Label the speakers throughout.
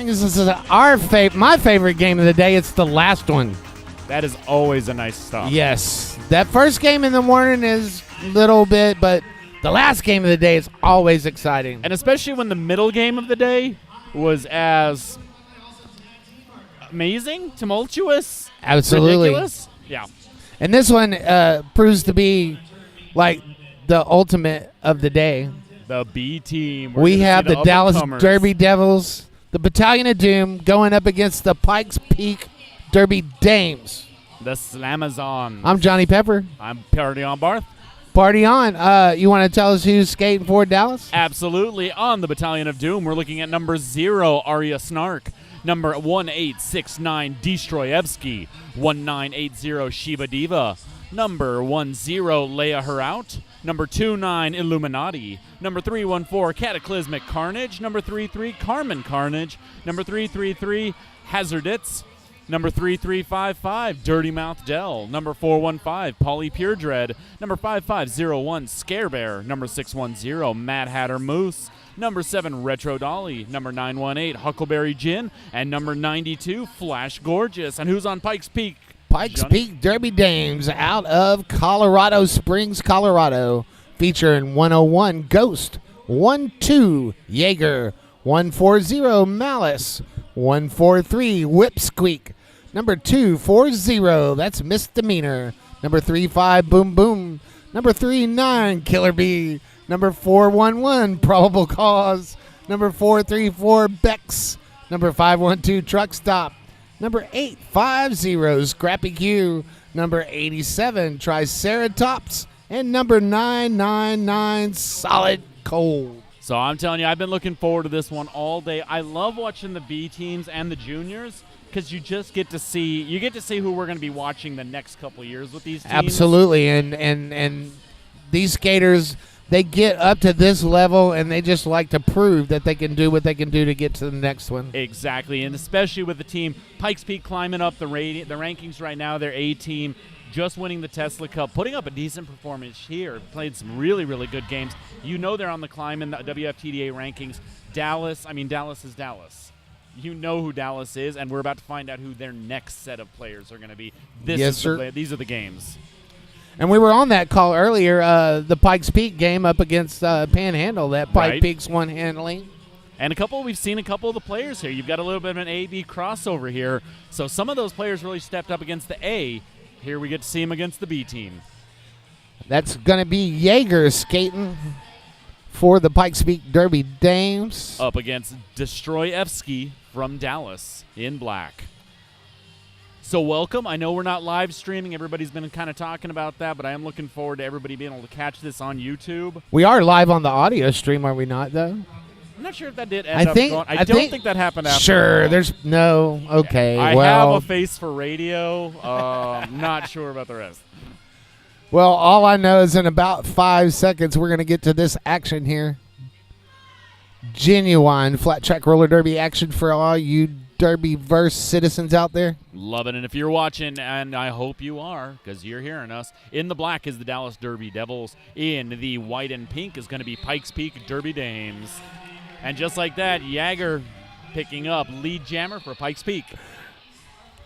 Speaker 1: brings us to my favorite game of the day. It's the last one.
Speaker 2: That is always a nice stop.
Speaker 1: Yes. That first game in the morning is a little bit, but the last game of the day is always exciting.
Speaker 2: And especially when the middle game of the day was as amazing, tumultuous,
Speaker 1: Absolutely.
Speaker 2: ridiculous. Yeah.
Speaker 1: And this one proves to be like the ultimate of the day.
Speaker 2: The B team.
Speaker 1: We have the Dallas
Speaker 2: up-and-comers.
Speaker 1: Derby Devils, the Battalion of Doom, going up against the Pikes Peak Derby Dames.
Speaker 2: The Slamazons.
Speaker 1: I'm Johnny Pepper.
Speaker 2: I'm Party on Barth.
Speaker 1: Party on. You want to tell us who's skating for Dallas?
Speaker 2: Absolutely. On the Battalion of Doom, we're looking at number 0, Arya Snark. Number 1869, Destroyevsky. 1980, Shiva Diva. Number 10, Leia Heraut. Number 29, Illuminati. Number 314, Cataclysmic Carnage. Number 33, Carmen Carnage. Number 333, Hazardits. Number 3355, Dirty Mouth Dell. Number 415, Polly Pure Dread. Number 5501, Scare Bear. Number 610, Mad Hatter Moose. Number 7, Retro Dolly. Number 918, Huckleberry Gin. And number 92, Flash Gorgeous. And who's on Pikes Peak?
Speaker 1: Pikes
Speaker 2: Johnny?
Speaker 1: Peak Derby Dames out of Colorado Springs, Colorado. Featuring 101, Ghost. 12, Jaeger. 140, Malice. 143, Whipsqueak. Number 240, that's Misdemeanor. Number 35, Boom Boom. Number 39, Killer Bee. Number 411, Probable Cause. Number 434, Bex. Number 512, Truck Stop. Number 850, Scrappy Q. Number 87, Triceratops. And number 999, Solid Cold.
Speaker 2: So I'm telling you, I've been looking forward to this one all day. I love watching the B teams and the juniors because you just get to see who we're going to be watching the next couple of years with these teams.
Speaker 1: Absolutely, and these skaters, they get up to this level and they just like to prove that they can do what they can do to get to the next one.
Speaker 2: Exactly, and especially with the team Pikes Peak climbing up the rankings right now. Their A team just winning the Tesla Cup, putting up a decent performance here. Played some really, really good games. You know they're on the climb in the WFTDA rankings. Dallas is Dallas. You know who Dallas is, and we're about to find out who their next set of players are going to be.
Speaker 1: Yes, sir.
Speaker 2: These are the games.
Speaker 1: And we were on that call earlier, the Pikes Peak game up against Panhandle, that Pike
Speaker 2: Right.
Speaker 1: Peak's one handling.
Speaker 2: And we've seen a couple of the players here. You've got a little bit of an A-B crossover here. So some of those players really stepped up against the A. Here we get to see them against the B team.
Speaker 1: That's going to be Jaeger skating for the Pikes Peak Derby Dames.
Speaker 2: Up against Destroyevsky from Dallas in black. So welcome. I know we're not live streaming. Everybody's been kind of talking about that, but I am looking forward to everybody being able to catch this on YouTube.
Speaker 1: We are live on the audio stream, are we not, though?
Speaker 2: I'm not sure if that did end up going. I don't think that happened after.
Speaker 1: Sure,
Speaker 2: all.
Speaker 1: there's no. Okay,
Speaker 2: I
Speaker 1: well,
Speaker 2: have a face for radio. Not sure about the rest.
Speaker 1: well, all I know is in about 5 seconds we're going to get to this action here. Genuine flat track roller derby action for all you Derby-verse citizens out there.
Speaker 2: Love it. And if you're watching, and I hope you are because you're hearing us, in the black is the Dallas Derby Devils. In the white and pink is going to be Pikes Peak Derby Dames. And just like that, Jaeger picking up lead jammer for Pikes Peak.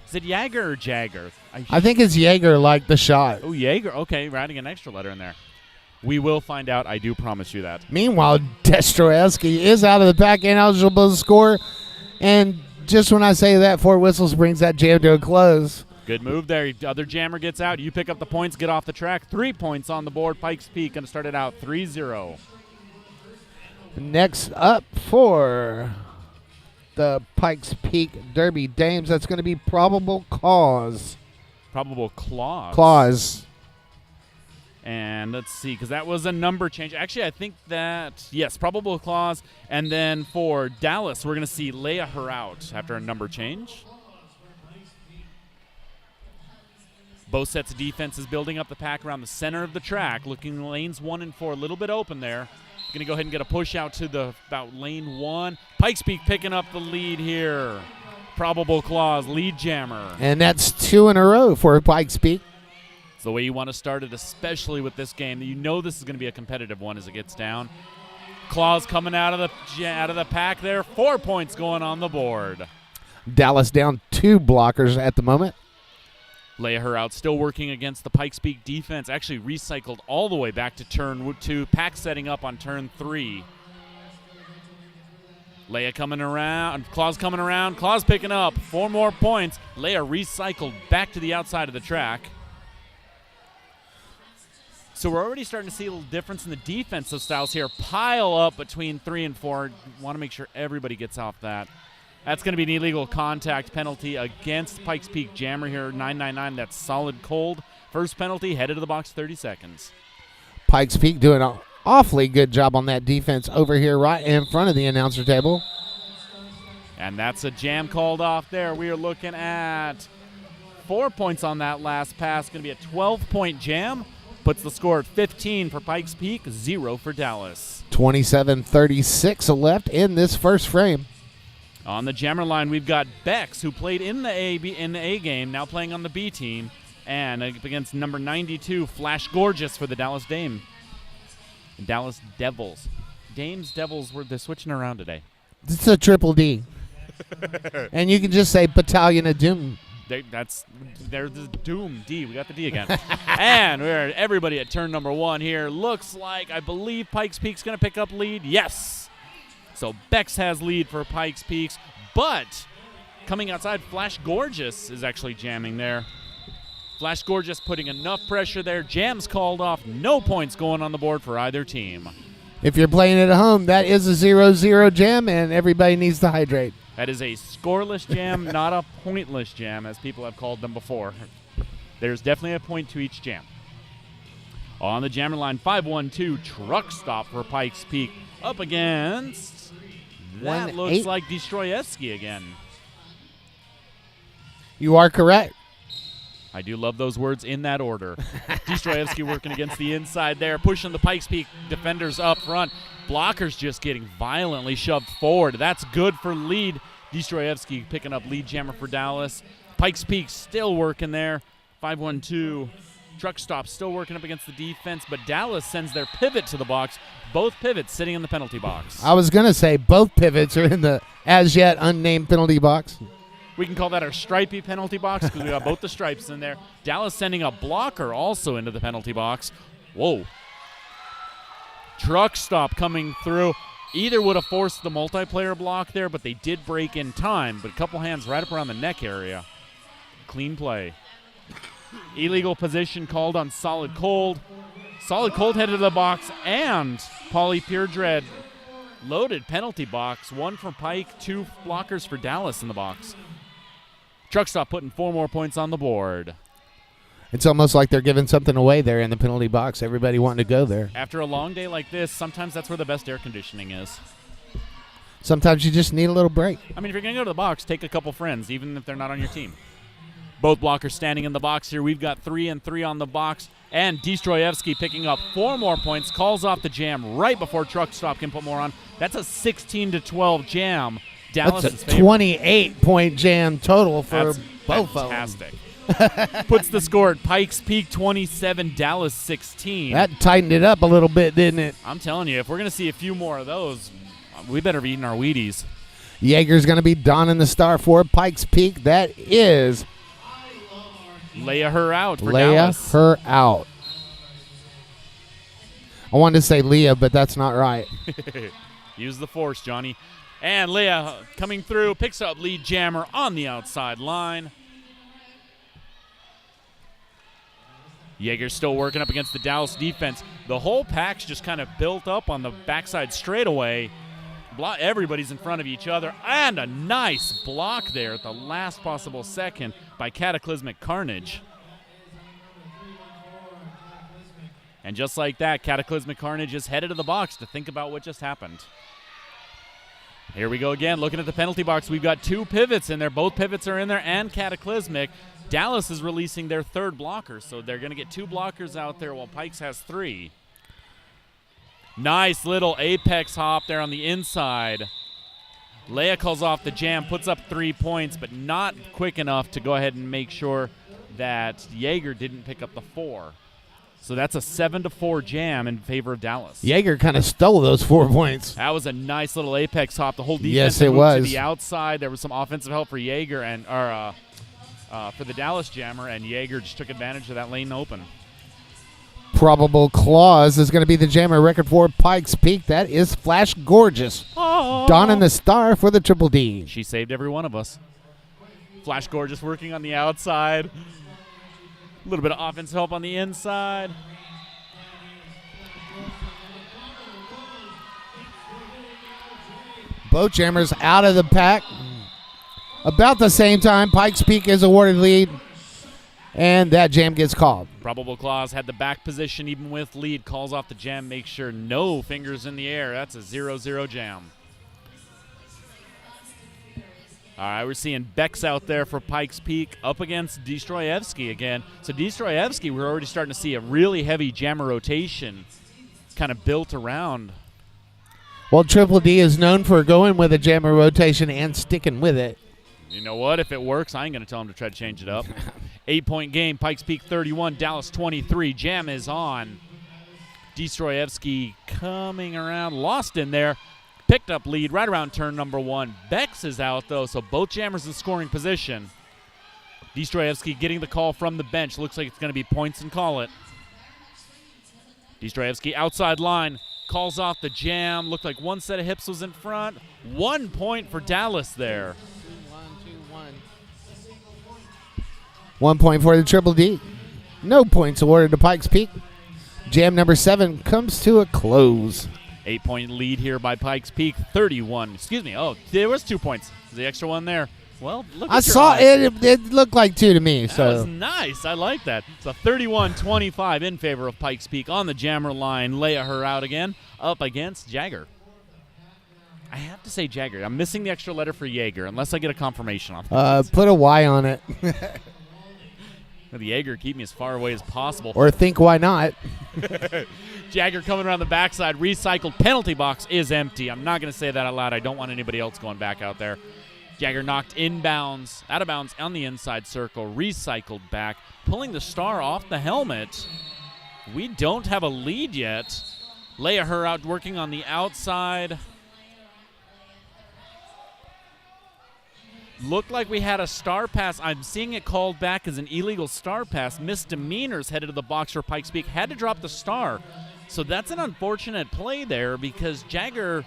Speaker 2: Is it Jaeger or Jagger?
Speaker 1: I think it's Jaeger like the shot.
Speaker 2: Oh, Jaeger. Okay, writing an extra letter in there. We will find out. I do promise you that.
Speaker 1: Meanwhile, Destroyevsky is out of the pack, ineligible to score. And just when I say that, Fort Whistles brings that jam to a close.
Speaker 2: Good move there. Other jammer gets out. You pick up the points, get off the track. 3 points on the board. Pikes Peak going to start it out 3-0.
Speaker 1: Next up for the Pikes Peak Derby Dames, that's going to be Probable Cause.
Speaker 2: Probable
Speaker 1: Clause.
Speaker 2: And let's see, because that was a number change. Actually, I think that, yes, Probable Clause. And then for Dallas, we're going to see Leia Heraut after a number change. Both sets of defenses building up the pack around the center of the track, looking lanes 1 and 4 a little bit open there. Going to go ahead and get a push out to about lane 1. Pikes Peak picking up the lead here. Probable Clause, lead jammer.
Speaker 1: And that's 2 in a row for Pikes Peak.
Speaker 2: It's the way you want to start it, especially with this game. You know this is going to be a competitive one as it gets down. Claws coming out of the pack there. 4 points going on the board.
Speaker 1: Dallas down 2 blockers at the moment.
Speaker 2: Leia her out, still working against the Pikes Peak defense. Actually recycled all the way back to turn 2. Pack setting up on turn 3. Leia coming around. Claws coming around. Claws picking up 4 more points. Leia recycled back to the outside of the track. So we're already starting to see a little difference in the defensive styles here. Pile up between 3 and 4. Want to make sure everybody gets off that. That's going to be an illegal contact penalty against Pikes Peak Jammer here. 999. That's solid cold. First penalty, headed to the box, 30 seconds.
Speaker 1: Pikes Peak doing an awfully good job on that defense over here right in front of the announcer table.
Speaker 2: And that's a jam called off there. We are looking at 4 points on that last pass. Going to be a 12-point jam. Puts the score at 15 for Pikes Peak, 0 for Dallas.
Speaker 1: 27:36 left in this first frame.
Speaker 2: On the jammer line, we've got Bex, who played in the A game, now playing on the B team, and against number 92, Flash Gorgeous for the Dallas Dallas Devils. Devils, they're switching around today.
Speaker 1: It's a triple D. And you can just say Battalion of Doom.
Speaker 2: They're the Doom D. We got the D again. And we're everybody at turn number 1 here. Looks like, I believe, Pikes Peak's going to pick up lead. Yes. So Bex has lead for Pikes Peaks, but coming outside, Flash Gorgeous is actually jamming there. Flash Gorgeous putting enough pressure there. Jam's called off. No points going on the board for either team.
Speaker 1: If you're playing at home, that is a 0-0 jam, and everybody needs to hydrate.
Speaker 2: That is a scoreless jam, not a pointless jam, as people have called them before. There's definitely a point to each jam. On the jammer line, 512 truck stop for Pikes Peak up against, that looks like Destroyevsky again.
Speaker 1: You are correct.
Speaker 2: I do love those words in that order. Destroyevsky working against the inside there, pushing the Pikes Peak defenders up front. Blockers just getting violently shoved forward. That's good for lead. Destroyevsky picking up lead jammer for Dallas. Pikes Peak still working there. 512. Truck stop still working up against the defense, but Dallas sends their pivot to the box. Both pivots sitting in the penalty box.
Speaker 1: I was going to say both pivots are in the as yet unnamed penalty box.
Speaker 2: We can call that our stripey penalty box because we got both the stripes in there. Dallas sending a blocker also into the penalty box. Whoa. Truck stop coming through. Either would have forced the multiplayer block there, but they did break in time. But a couple hands right up around the neck area. Clean play. Illegal position called on Solid Cold. Solid Cold headed to the box, and Pauly Pure Dread loaded penalty box. 1 for Pike, 2 blockers for Dallas in the box. Truck stop putting 4 more points on the board.
Speaker 1: It's almost like they're giving something away there in the penalty box. Everybody wanting to go there.
Speaker 2: After a long day like this, sometimes that's where the best air conditioning is.
Speaker 1: Sometimes you just need a little break.
Speaker 2: I mean, if you're going to go to the box, take a couple friends, even if they're not on your team. Both blockers standing in the box here. We've got 3 and 3 on the box. And Destroyevsky picking up 4 more points. Calls off the jam right before Truck Stop can put more on. That's a 16-12 jam. Dallas
Speaker 1: That's a 28-point jam total for both of them.
Speaker 2: Fantastic. Puts the score at Pikes Peak 27, Dallas 16.
Speaker 1: That tightened it up a little bit, didn't it?
Speaker 2: I'm telling you, if we're going to see a few more of those, we better be eating our Wheaties.
Speaker 1: Jaeger's going to be donning the star for Pikes Peak. That is
Speaker 2: Leia her out for Dallas.
Speaker 1: Leia her out. I wanted to say Leah, but that's not right.
Speaker 2: Use the force, Johnny. And Leia coming through, picks up lead jammer on the outside line. Jaeger's still working up against the Dallas defense. The whole pack's just kind of built up on the backside straightaway. Everybody's in front of each other. And a nice block there at the last possible second by Cataclysmic Carnage. And just like that, Cataclysmic Carnage is headed to the box to think about what just happened. Here we go again, looking at the penalty box. We've got 2 pivots in there. Both pivots are in there and Cataclysmic. Dallas is releasing their 3rd blocker, so they're going to get 2 blockers out there while Pikes has 3. Nice little apex hop there on the inside. Leia calls off the jam, puts up 3 points, but not quick enough to go ahead and make sure that Jaeger didn't pick up the 4. So that's a 7-4 jam in favor of Dallas.
Speaker 1: Jaeger kind of stole those 4 points.
Speaker 2: That was a nice little apex hop. The whole defense
Speaker 1: Yes, it
Speaker 2: moved
Speaker 1: was.
Speaker 2: to the outside. There was some offensive help for Jaeger and for the Dallas jammer, and Jaeger just took advantage of that lane open.
Speaker 1: Probable clause is going to be the jammer record for Pikes Peak. That is Flash Gorgeous.
Speaker 2: Oh.
Speaker 1: Donning the star for the Triple D.
Speaker 2: She saved every one of us. Flash Gorgeous working on the outside. A little bit of offensive help on the inside.
Speaker 1: Both jammers out of the pack. About the same time, Pikes Peak is awarded lead, and that jam gets called.
Speaker 2: Probable clause had the back position even with lead. Calls off the jam. Makes sure no fingers in the air. That's a 0-0 jam. All right, we're seeing Bex out there for Pikes Peak up against Destroyevsky again. So Destroyevsky, we're already starting to see a really heavy jammer rotation kind of built around.
Speaker 1: Well, Triple D is known for going with a jammer rotation and sticking with it.
Speaker 2: You know what? If it works, I ain't going to tell him to try to change it up. 8-point game, Pikes Peak 31, Dallas 23. Jam is on. Destroyevsky coming around, lost in there. Picked up lead right around turn number 1. Bex is out, though, so both jammers in scoring position. Destroyevsky getting the call from the bench. Looks like it's going to be points and call it. Destroyevsky outside line. Calls off the jam. Looked like one set of hips was in front. 1 point for Dallas there.
Speaker 1: 1 point for the Triple D. No points awarded to Pikes Peak. Jam number 7 comes to a close.
Speaker 2: 8-point lead here by Pikes Peak. 31. Excuse me. Oh, there was 2 points. The extra one there. Well, look at
Speaker 1: I saw
Speaker 2: eyes.
Speaker 1: it looked like 2 to me.
Speaker 2: That
Speaker 1: So
Speaker 2: was nice. I like that. So 31-25 in favor of Pikes Peak on the jammer line. Leia her out again up against Jagger. I have to say Jagger. I'm missing the extra letter for Jaeger unless I get a confirmation on that.
Speaker 1: put a Y on it.
Speaker 2: The Jaeger keep me as far away as possible.
Speaker 1: Or think why not.
Speaker 2: Jagger coming around the backside. Recycled penalty box is empty. I'm not going to say that out loud. I don't want anybody else going back out there. Jagger knocked inbounds, out of bounds on the inside circle. Recycled back. Pulling the star off the helmet. We don't have a lead yet. Leia her out working on the outside. Looked like we had a star pass. I'm seeing it called back as an illegal star pass. Misdemeanors headed to the box for Pikes Peak. Had to drop the star. So that's an unfortunate play there because Jagger,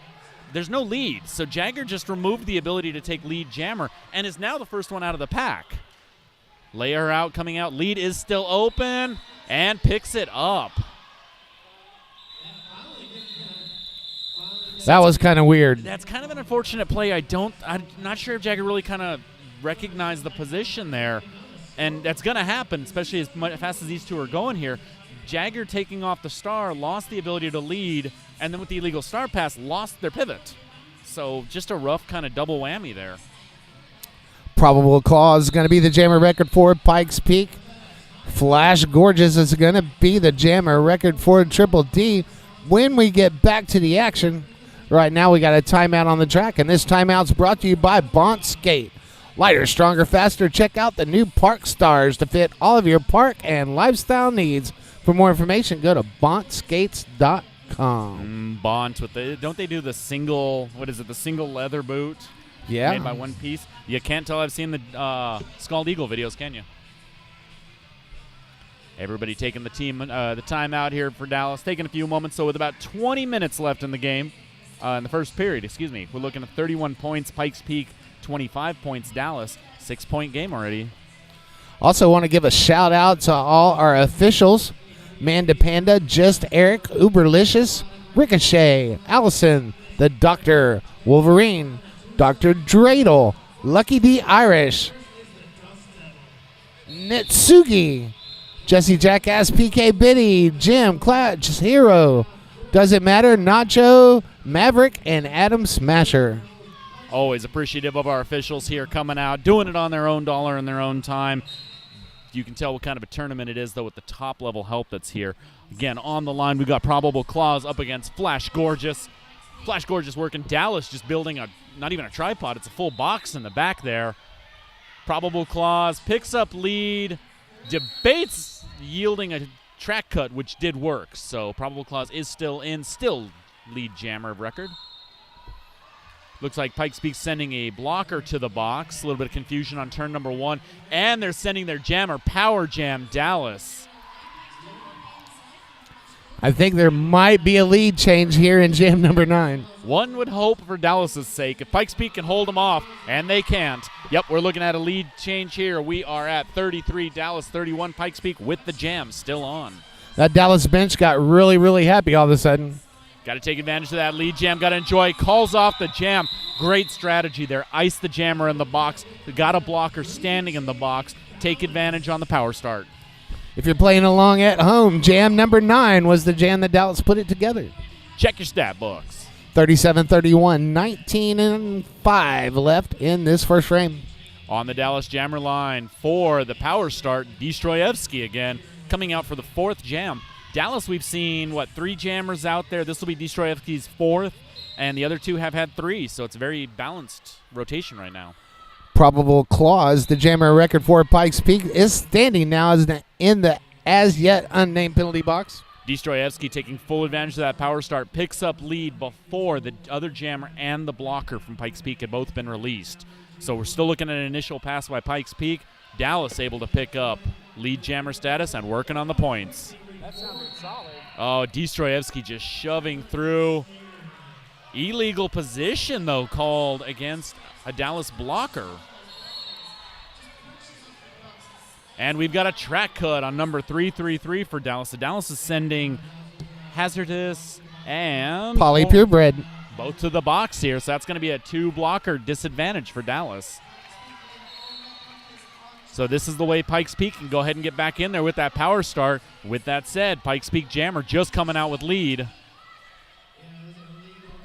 Speaker 2: there's no lead. So Jagger just removed the ability to take lead jammer and is now the first one out of the pack. Leia her out, coming out. Lead is still open and picks it up.
Speaker 1: That was kind of weird.
Speaker 2: That's kind of an unfortunate play. I'm not sure if Jagger really kind of recognized the position there. And that's going to happen, especially as fast as these two are going here. Jagger taking off the star, lost the ability to lead, and then with the illegal star pass, lost their pivot. So just a rough kind of double whammy there.
Speaker 1: Probable cause is going to be the jammer record for Pikes Peak. Flash Gorgeous is going to be the jammer record for Triple D. When we get back to the action, right now we got a timeout on the track, and this timeout's brought to you by Bont Skate. Lighter, stronger, faster. Check out the new Park Stars to fit all of your park and lifestyle needs. For more information, go to bontskates.com.
Speaker 2: Bont with don't they do the single? What is it? The single leather boot.
Speaker 1: Yeah.
Speaker 2: Made by one piece. You can't tell I've seen the Scald Eagle videos, can you? Everybody taking the timeout here for Dallas, taking a few moments. So with about 20 minutes left in the game, in the first period, we're looking at 31 points. Pikes Peak, 25 points. Dallas, 6-point game already.
Speaker 1: Also want to give a shout out to all our officials. Manda Panda, Just Eric, Uberlicious, Ricochet, Allison, The Doctor, Wolverine, Dr. Dreidel, Lucky D. Irish, Nitsugi, Jesse Jackass, PK Biddy, Jim, Clutch, Hero, Doesn't Matter, Nacho, Maverick, and Adam Smasher.
Speaker 2: Always appreciative of our officials here coming out, doing it on their own dollar and their own time. You can tell what kind of a tournament it is, though, with the top-level help that's here. Again, on the line, we've got Probable Clause up against Flash Gorgeous. Flash Gorgeous working. Dallas just building not even a tripod. It's a full box in the back there. Probable Clause picks up lead. Debates yielding a track cut, which did work. So Probable Clause is still in, still lead jammer of record. Looks like Pikes Peak sending a blocker to the box. A little bit of confusion on turn number 1. And they're sending their jammer, Power Jam Dallas.
Speaker 1: I think there might be a lead change here in jam number 9.
Speaker 2: One would hope for Dallas's sake. If Pikes Peak can hold them off, and they can't. Yep, we're looking at a lead change here. We are at 33, Dallas 31, Pikes Peak with the jam still on.
Speaker 1: That Dallas bench got really, really happy all of a sudden.
Speaker 2: Got to take advantage of that lead jam. Got to enjoy. Calls off the jam. Great strategy there. Ice the jammer in the box. Got a blocker standing in the box. Take advantage on the power start.
Speaker 1: If you're playing along at home, jam number 9 was the jam that Dallas put it together.
Speaker 2: Check your stat books.
Speaker 1: 37-31, 19-5 left in this first frame.
Speaker 2: On the Dallas jammer line for the power start, Destroyevsky again coming out for the 4th jam. Dallas, we've seen, 3 jammers out there. This will be Destroyevsky's 4th, and the other 2 have had 3, so it's a very balanced rotation right now.
Speaker 1: Probable Clause, the jammer record for Pikes Peak, is standing now in the as yet unnamed penalty box.
Speaker 2: Destroyevsky taking full advantage of that power start, picks up lead before the other jammer and the blocker from Pikes Peak had both been released. So we're still looking at an initial pass by Pikes Peak. Dallas able to pick up lead jammer status and working on the points.
Speaker 3: That sounded solid.
Speaker 2: Oh, Destroyevsky just shoving through. Illegal position, though, called against a Dallas blocker. And we've got a track cut on number 333 for Dallas. So Dallas is sending Hazardous and
Speaker 1: Poly Purebred.
Speaker 2: Both to the box here, so that's going to be a 2-blocker disadvantage for Dallas. So this is the way Pikes Peak can go ahead and get back in there with that power start. With that said, Pikes Peak jammer just coming out with lead.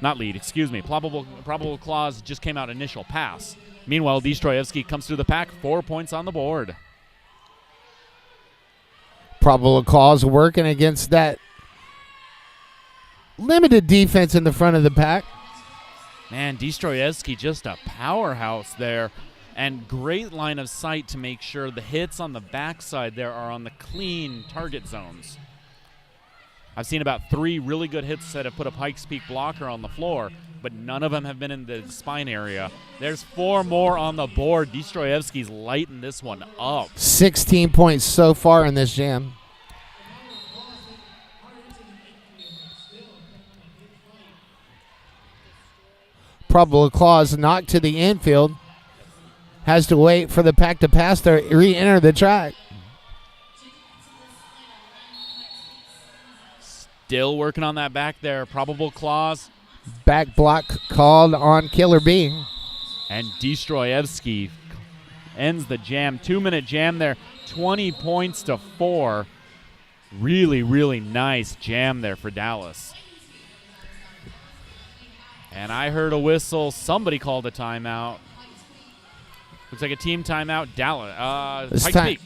Speaker 2: Not lead, excuse me. Probable Clause just came out initial pass. Meanwhile, Destroyevsky comes through the pack, 4 points on the board.
Speaker 1: Probable Clause working against that limited defense in the front of the pack.
Speaker 2: Man, Destroyevsky just a powerhouse there. And great line of sight to make sure the hits on the backside there are on the clean target zones. I've seen about 3 really good hits that have put a Pikes Peak blocker on the floor, but none of them have been in the spine area. There's 4 more on the board. Destroyevsky's lighting this one up.
Speaker 1: 16 points so far in this jam. Probable Clause knocked to the infield. Has to wait for the pack to pass to re-enter the track.
Speaker 2: Still working on that back there. Probable Clause.
Speaker 1: Back block called on Killer B.
Speaker 2: And Destroyevsky ends the jam. 2-minute jam there. 20 points to 4. Really, really nice jam there for Dallas. And I heard a whistle. Somebody called a timeout. Looks like a team timeout. Dallas. Pikes Peak.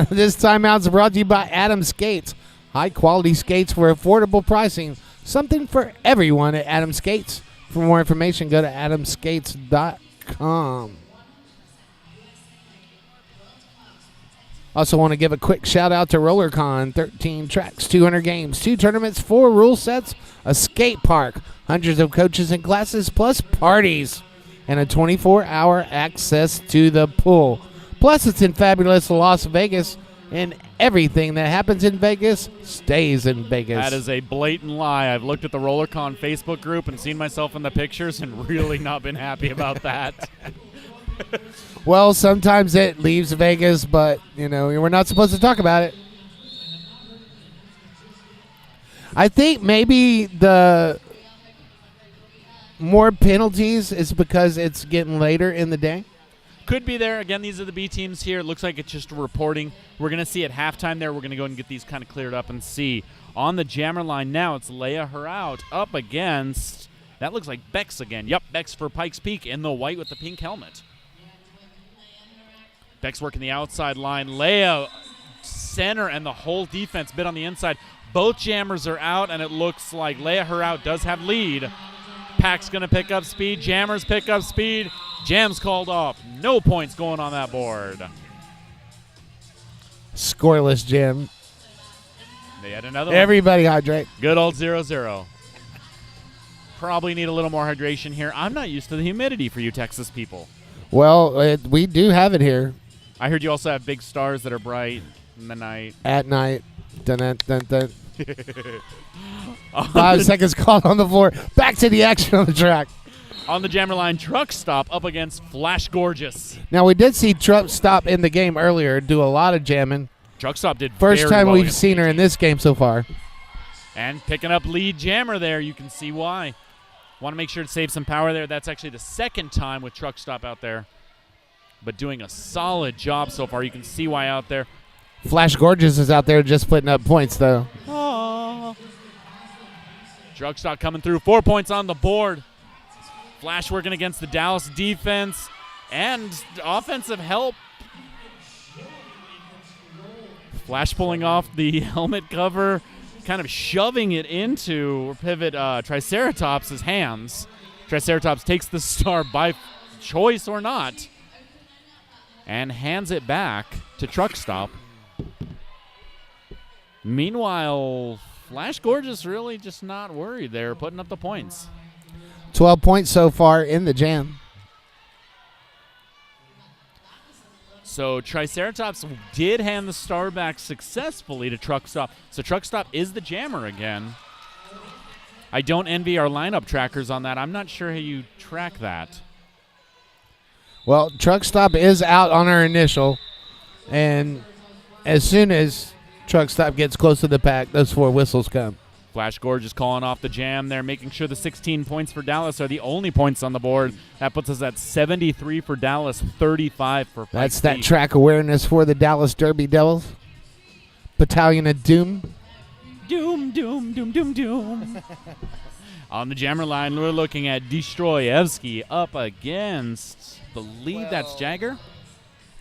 Speaker 1: This timeout's brought to you by Adam Skates. High-quality skates for affordable pricing. Something for everyone at Adam Skates. For more information, go to adamskates.com. Also want to give a quick shout-out to RollerCon. 13 tracks, 200 games, 2 tournaments, 4 rule sets, a skate park, hundreds of coaches and classes, plus parties, and a 24-hour access to the pool. Plus, it's in fabulous Las Vegas, and everything that happens in Vegas stays in Vegas.
Speaker 2: That is a blatant lie. I've looked at the RollerCon Facebook group and seen myself in the pictures and really not been happy about that.
Speaker 1: Well, sometimes it leaves Vegas, but, we're not supposed to talk about it. I think maybe the more penalties is because it's getting later in the day.
Speaker 2: Could be there. Again, these are the B teams here. It looks like it's just reporting. We're going to see at halftime there. We're going to go and get these kind of cleared up and see. On the jammer line now, it's Leia Heraut up against, that looks like Bex again. Yep, Bex for Pikes Peak in the white with the pink helmet. Bex working the outside line. Leia center and the whole defense bit on the inside. Both jammers are out, and it looks like Leia Heraut does have lead. Pack's going to pick up speed. Jammers pick up speed. Jam's called off. No points going on that board.
Speaker 1: Scoreless jam.
Speaker 2: They had another one.
Speaker 1: Everybody hydrate.
Speaker 2: Good old 0-0. Probably need a little more hydration here. I'm not used to the humidity for you Texas people.
Speaker 1: Well, we do have it here.
Speaker 2: I heard you also have big stars that are bright in the night.
Speaker 1: At night. Dun, dun, dun, dun. 5 seconds called on the floor. Back to the action on the track.
Speaker 2: On the jammer line, Truck Stop up against Flash Gorgeous.
Speaker 1: Now, we did see Truck Stop in the game earlier do a lot of jamming.
Speaker 2: Truck Stop did
Speaker 1: First
Speaker 2: very
Speaker 1: time
Speaker 2: well
Speaker 1: we've
Speaker 2: against
Speaker 1: seen her in this game so far.
Speaker 2: And picking up lead jammer there. You can see why. Want to make sure to save some power there. That's actually the second time with Truck Stop out there. But doing a solid job so far. You can see why out there.
Speaker 1: Flash Gorgeous is out there just putting up points, though.
Speaker 2: Aww. Truck Stop coming through. 4 points on the board. Flash working against the Dallas defense and offensive help. Flash pulling off the helmet cover, kind of shoving it into Pivot Triceratops' hands. Triceratops takes the star by choice or not and hands it back to Truck Stop. Meanwhile, Flash Gorgeous really just not worried. They're putting up the points.
Speaker 1: 12 points so far in the jam.
Speaker 2: So Triceratops did hand the star back successfully to Truck Stop. So Truck Stop is the jammer again. I don't envy our lineup trackers on that. I'm not sure how you track that.
Speaker 1: Well, Truck Stop is out on her initial. And as soon as Truck Stop gets close to the pack, those 4 whistles come.
Speaker 2: Flash Gorgeous calling off the jam there, making sure the 16 points for Dallas are the only points on the board. That puts us at 73 for Dallas, 35 for Pikes.
Speaker 1: That's that track awareness for the Dallas Derby Devils. Battalion of Doom.
Speaker 2: Doom, doom, doom, doom, doom. On the jammer line, we're looking at Destroyevsky up against, believe that's Jagger?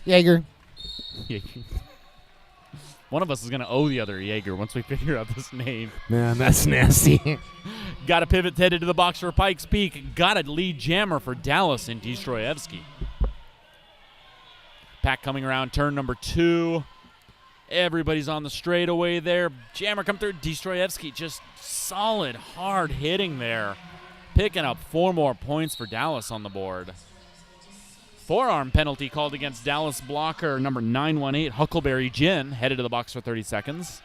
Speaker 1: Jaeger.
Speaker 2: One of us is going to owe the other Jaeger once we figure out this name.
Speaker 1: Man, that's nasty.
Speaker 2: Got a pivot headed to the box for Pikes Peak. Got a lead jammer for Dallas and Destroyevsky. Pack coming around turn number 2. Everybody's on the straightaway there. Jammer come through. Destroyevsky just solid, hard hitting there. Picking up 4 more points for Dallas on the board. Forearm penalty called against Dallas blocker number 918, Huckleberry Gin, headed to the box for 30 seconds.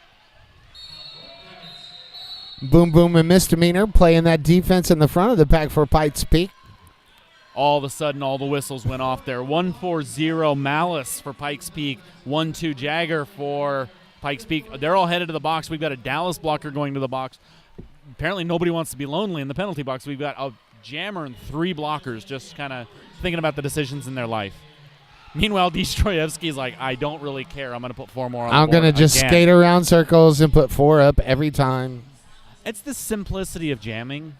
Speaker 1: Boom, boom, and misdemeanor playing that defense in the front of the pack for Pikes Peak.
Speaker 2: All of a sudden, all the whistles went off there. 1-4-0 Malice for Pikes Peak. 1-2 Jagger for Pikes Peak. They're all headed to the box. We've got a Dallas blocker going to the box. Apparently, nobody wants to be lonely in the penalty box. We've got a jammer and 3 blockers just kind of thinking about the decisions in their life. Meanwhile, Destroyevsky's like, I don't really care. I'm going to put 4 more on the board.
Speaker 1: I'm going to just skate around circles and put 4 up every time.
Speaker 2: It's the simplicity of jamming.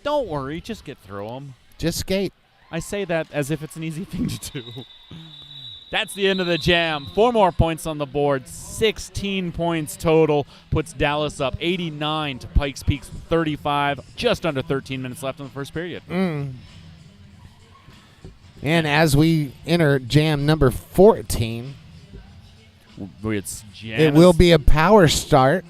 Speaker 2: Don't worry. Just get through them.
Speaker 1: Just skate.
Speaker 2: I say that as if it's an easy thing to do. That's the end of the jam. 4 more points on the board. 16 points total. Puts Dallas up 89 to Pikes Peak's 35. Just under 13 minutes left in the first period.
Speaker 1: And as we enter jam number 14, it will be a power start.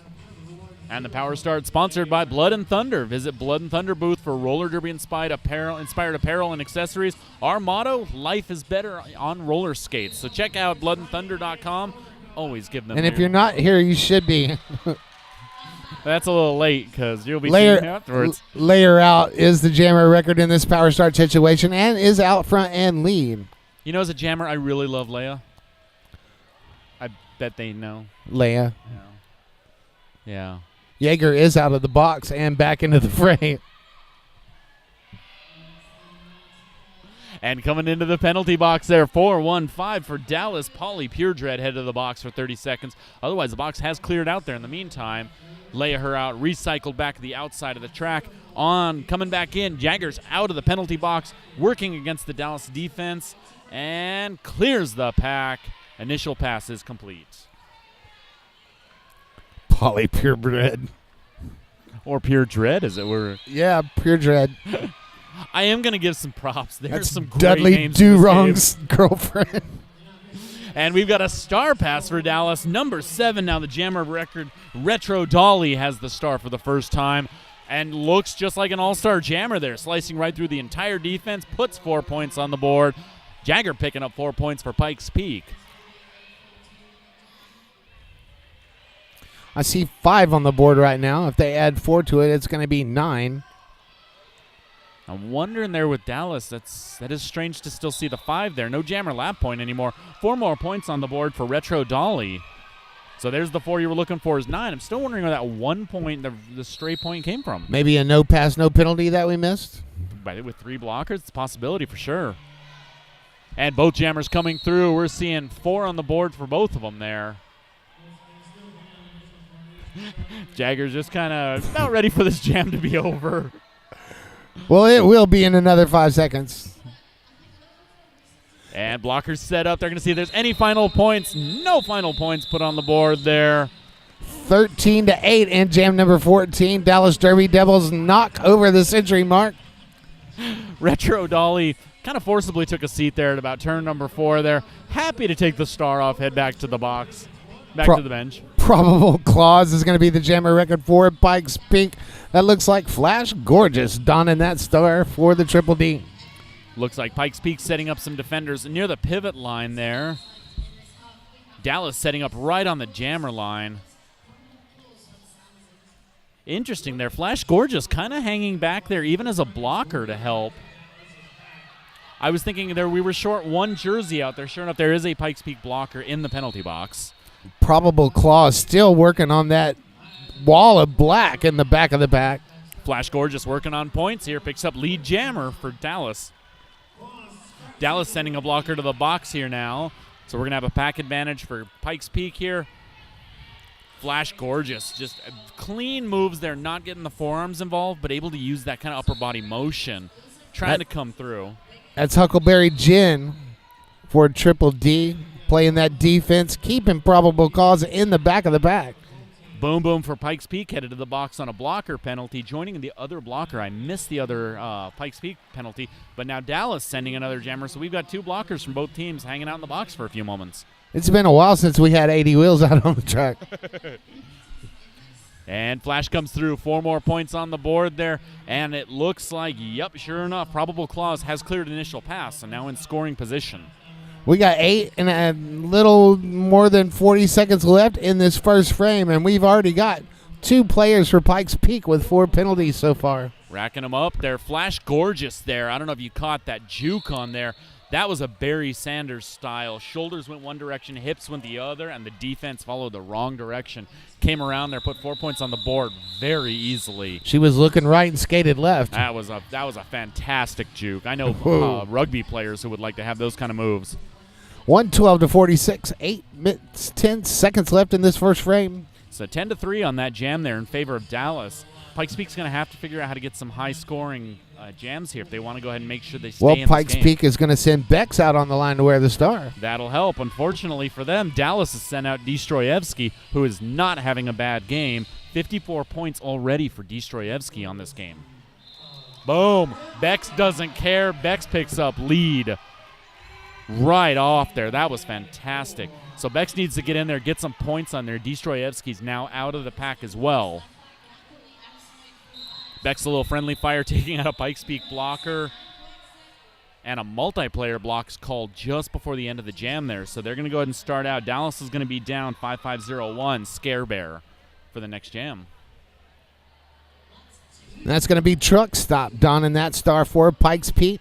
Speaker 2: And the power start sponsored by Blood and Thunder. Visit Blood and Thunder booth for roller derby inspired apparel and accessories. Our motto, life is better on roller skates. So check out bloodandthunder.com. Always give them.
Speaker 1: And if you're not here, you should be.
Speaker 2: That's a little late because you'll be seeing afterwards.
Speaker 1: Layer out is the jammer record in this power start situation and is out front and lead.
Speaker 2: You know, as a jammer, I really love Leia. I bet they know.
Speaker 1: Leia.
Speaker 2: Yeah.
Speaker 1: Jaeger is out of the box and back into the fray.
Speaker 2: And coming into the penalty box there, 4-1-5 for Dallas. Polly Pure Dread headed to the box for 30 seconds. Otherwise, the box has cleared out there in the meantime. Leia her out, recycled back to the outside of the track. Coming back in, Jagger's out of the penalty box, working against the Dallas defense, and clears the pack. Initial pass is complete.
Speaker 1: Polly Pure Dread.
Speaker 2: Or Pure Dread, as it were.
Speaker 1: Yeah, Pure Dread.
Speaker 2: I am going to give some props. There's some great
Speaker 1: Dudley
Speaker 2: names.
Speaker 1: Do-Wrong's girlfriend.
Speaker 2: And we've got a star pass for Dallas. Number 7 now, the Jammer record. Retro Dolly has the star for the first time and looks just like an all-star jammer there, slicing right through the entire defense, puts 4 points on the board. Jagger picking up 4 points for Pikes Peak.
Speaker 1: I see 5 on the board right now. If they add 4 to it, it's going to be 9.
Speaker 2: I'm wondering there with Dallas, that is strange to still see the 5 there. No jammer lap point anymore. 4 more points on the board for Retro Dolly. So there's the 4 you were looking for is 9. I'm still wondering where that 1 point, the stray point came from.
Speaker 1: Maybe a no pass, no penalty that we missed?
Speaker 2: With 3 blockers, it's a possibility for sure. And both jammers coming through. We're seeing 4 on the board for both of them there. Jagger's just kind of not ready for this jam to be over.
Speaker 1: Well, it will be in another 5 seconds.
Speaker 2: And blockers set up. They're going to see if there's any final points. No final points put on the board there.
Speaker 1: 13-8 in jam number 14. Dallas Derby Devils knock over the century mark.
Speaker 2: Retro Dolly kind of forcibly took a seat there at about turn number 4 there. Happy to take the star off, head back to the box, back to the bench.
Speaker 1: Probable Clause is going to be the jammer record for Pikes Peak. That looks like Flash Gorgeous donning that star for the Triple D.
Speaker 2: Looks like Pikes Peak setting up some defenders near the pivot line there. Dallas setting up right on the jammer line. Interesting there. Flash Gorgeous kind of hanging back there even as a blocker to help. I was thinking there we were short 1 jersey out there. Sure enough, there is a Pikes Peak blocker in the penalty box.
Speaker 1: Probable Clause still working on that wall of black in the back of the pack.
Speaker 2: Flash Gorgeous working on points here. Picks up lead jammer for Dallas. Dallas sending a blocker to the box here now. So we're going to have a pack advantage for Pikes Peak here. Flash Gorgeous, just clean moves there, not getting the forearms involved, but able to use that kind of upper body motion, trying to come through.
Speaker 1: That's Huckleberry Gin for Triple D, playing that defense, keeping Probable Cause in the back of the pack.
Speaker 2: Boom, boom for Pikes Peak, headed to the box on a blocker penalty. Joining the other blocker, I missed the other Pikes Peak penalty, but now Dallas sending another jammer, so we've got 2 blockers from both teams hanging out in the box for a few moments.
Speaker 1: It's been a while since we had 80 wheels out on the track.
Speaker 2: And Flash comes through, 4 more points on the board there, and it looks like, yep, sure enough, Probable Clause has cleared initial pass, and now in scoring position.
Speaker 1: We got 8 and a little more than 40 seconds left in this first frame, and we've already got 2 players for Pikes Peak with 4 penalties so far.
Speaker 2: Racking them up there. Flash Gorgeous there. I don't know if you caught that juke on there. That was a Barry Sanders style. Shoulders went one direction, hips went the other, and the defense followed the wrong direction. Came around there, put 4 points on the board very easily.
Speaker 1: She was looking right and skated left.
Speaker 2: That was a fantastic juke. I know rugby players who would like to have those kind of moves.
Speaker 1: 112-46, 8 minutes, 10 seconds left in this first frame.
Speaker 2: So 10-3 on that jam there in favor of Dallas. Pikes Peak's going to have to figure out how to get some high-scoring jams here if they want to go ahead and make sure they stay in this game.
Speaker 1: Pikes Peak is going to send Bex out on the line to wear the star.
Speaker 2: That'll help. Unfortunately for them, Dallas has sent out Destroyevsky, who is not having a bad game. 54 points already for Destroyevsky on this game. Boom. Bex doesn't care. Bex picks up lead right off there. That was fantastic. So Bex needs to get in there, get some points on there. Destroyevsky's now out of the pack as well. Beck's a little friendly fire, taking out a Pikes Peak blocker. And a multiplayer block's called just before the end of the jam there. So they're going to go ahead and start out. Dallas is going to be down 5-5-0-1, Scare Bear, for the next jam.
Speaker 1: And that's going to be Truck Stop donning that star for Pikes Peak.